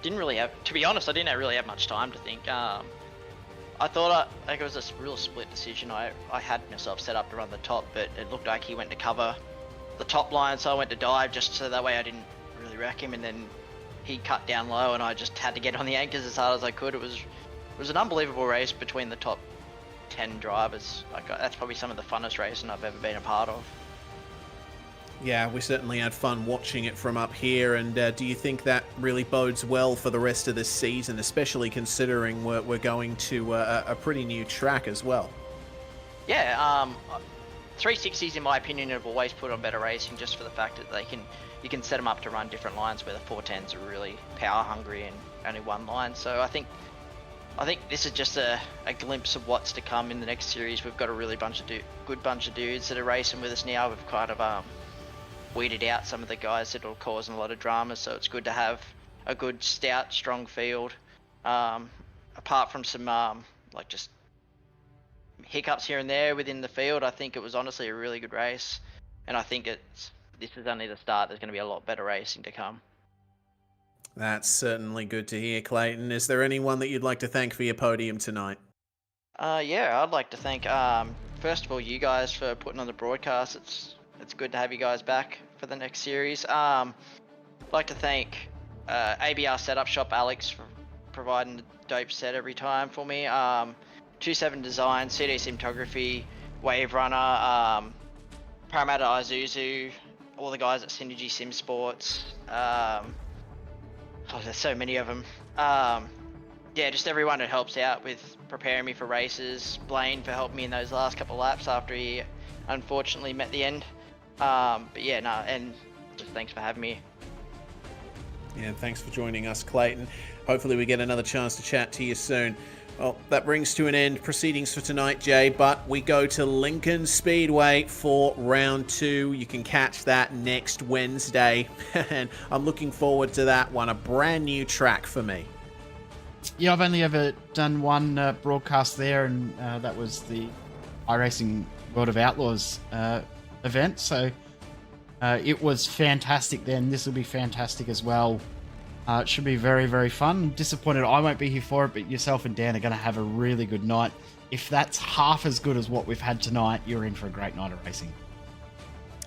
didn't really have, to be honest, I didn't really have much time to think. I thought it was a real split decision. I had myself set up to run the top, but it looked like he went to cover the top line, so I went to dive just so that way I didn't really wreck him, and then he cut down low and I just had to get on the anchors as hard as I could. It was an unbelievable race between the top 10 drivers. That's probably some of the funnest racing I've ever been a part of. Yeah, we certainly had fun watching it from up here, and do you think that really bodes well for the rest of this season, especially considering we're going to a pretty new track as well? Yeah, 360s in my opinion have always put on better racing just for the fact that you can set them up to run different lines where the 410s are really power hungry and only one line. So I think this is just a glimpse of what's to come in the next series. We've got a really good bunch of dudes that are racing with us now. We've kind of weeded out some of the guys that are causing a lot of drama, so it's good to have a good, stout, strong field. Apart from some just hiccups here and there within the field, I think it was honestly a really good race, and I think this is only the start. There's going to be a lot better racing to come. That's certainly good to hear, Clayton. Is there anyone that you'd like to thank for your podium tonight? Yeah, I'd like to thank first of all you guys for putting on the broadcast. it's good to have you guys back for the next series. I'd like to thank ABR Setup Shop Alex for providing a dope set every time for me. 27 Design, CD Simtography, Wave Runner, Parramatta Isuzu, all the guys at Synergy Sim Sports. There's so many of them. Yeah, just everyone who helps out with preparing me for races. Blaine for helping me in those last couple of laps after he unfortunately met the end. But yeah, no, and just thanks for having me. Yeah, thanks for joining us, Clayton. Hopefully we get another chance to chat to you soon. Well, that brings to an end proceedings for tonight, Jay, but we go to Lincoln Speedway for round 2. You can catch that next Wednesday, and I'm looking forward to that one. A brand new track for me. Yeah, I've only ever done one broadcast there, and that was the iRacing World of Outlaws event, so it was fantastic then. This will be fantastic as well. It should be very, very fun. Disappointed I won't be here for it, but yourself and Dan are going to have a really good night. If that's half as good as what we've had tonight, you're in for a great night of racing.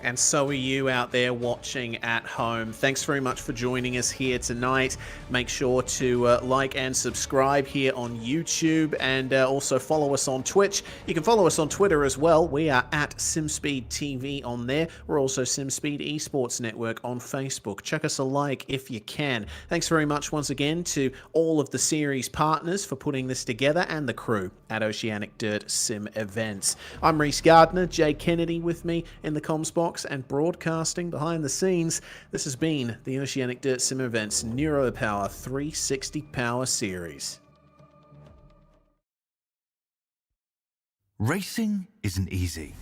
And so are you out there watching at home. Thanks very much for joining us here tonight. Make sure to like and subscribe here on YouTube, and also follow us on Twitch. You can follow us on Twitter as well. We are at SimSpeed TV on there. We're also SimSpeed Esports Network on Facebook. Chuck us a like if you can. Thanks very much once again to all of the series partners for putting this together, and the crew at Oceanic Dirt Sim Events. I'm Reese Gardner, Jay Kennedy with me in the comms box and broadcasting behind the scenes. This has been the Oceanic Dirt Sim Events Neuropower 360 Power Series. Racing isn't easy,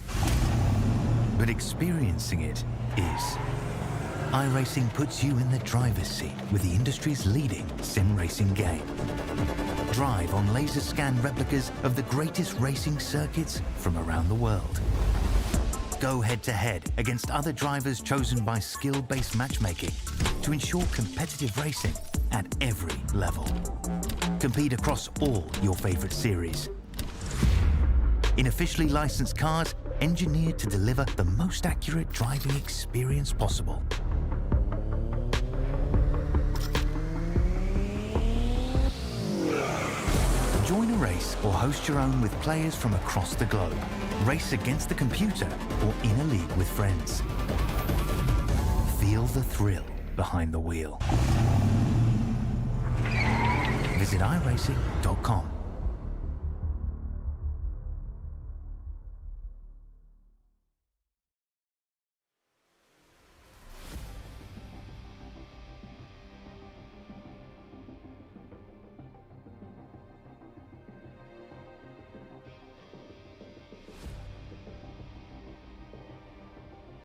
but experiencing it is. iRacing puts you in the driver's seat with the industry's leading sim racing game. Drive on laser scan replicas of the greatest racing circuits from around the world. Go head-to-head against other drivers chosen by skill-based matchmaking to ensure competitive racing at every level. Compete across all your favorite series. In officially licensed cars, engineered to deliver the most accurate driving experience possible. Join a race or host your own with players from across the globe. Race against the computer or in a league with friends. Feel the thrill behind the wheel. Visit iRacing.com.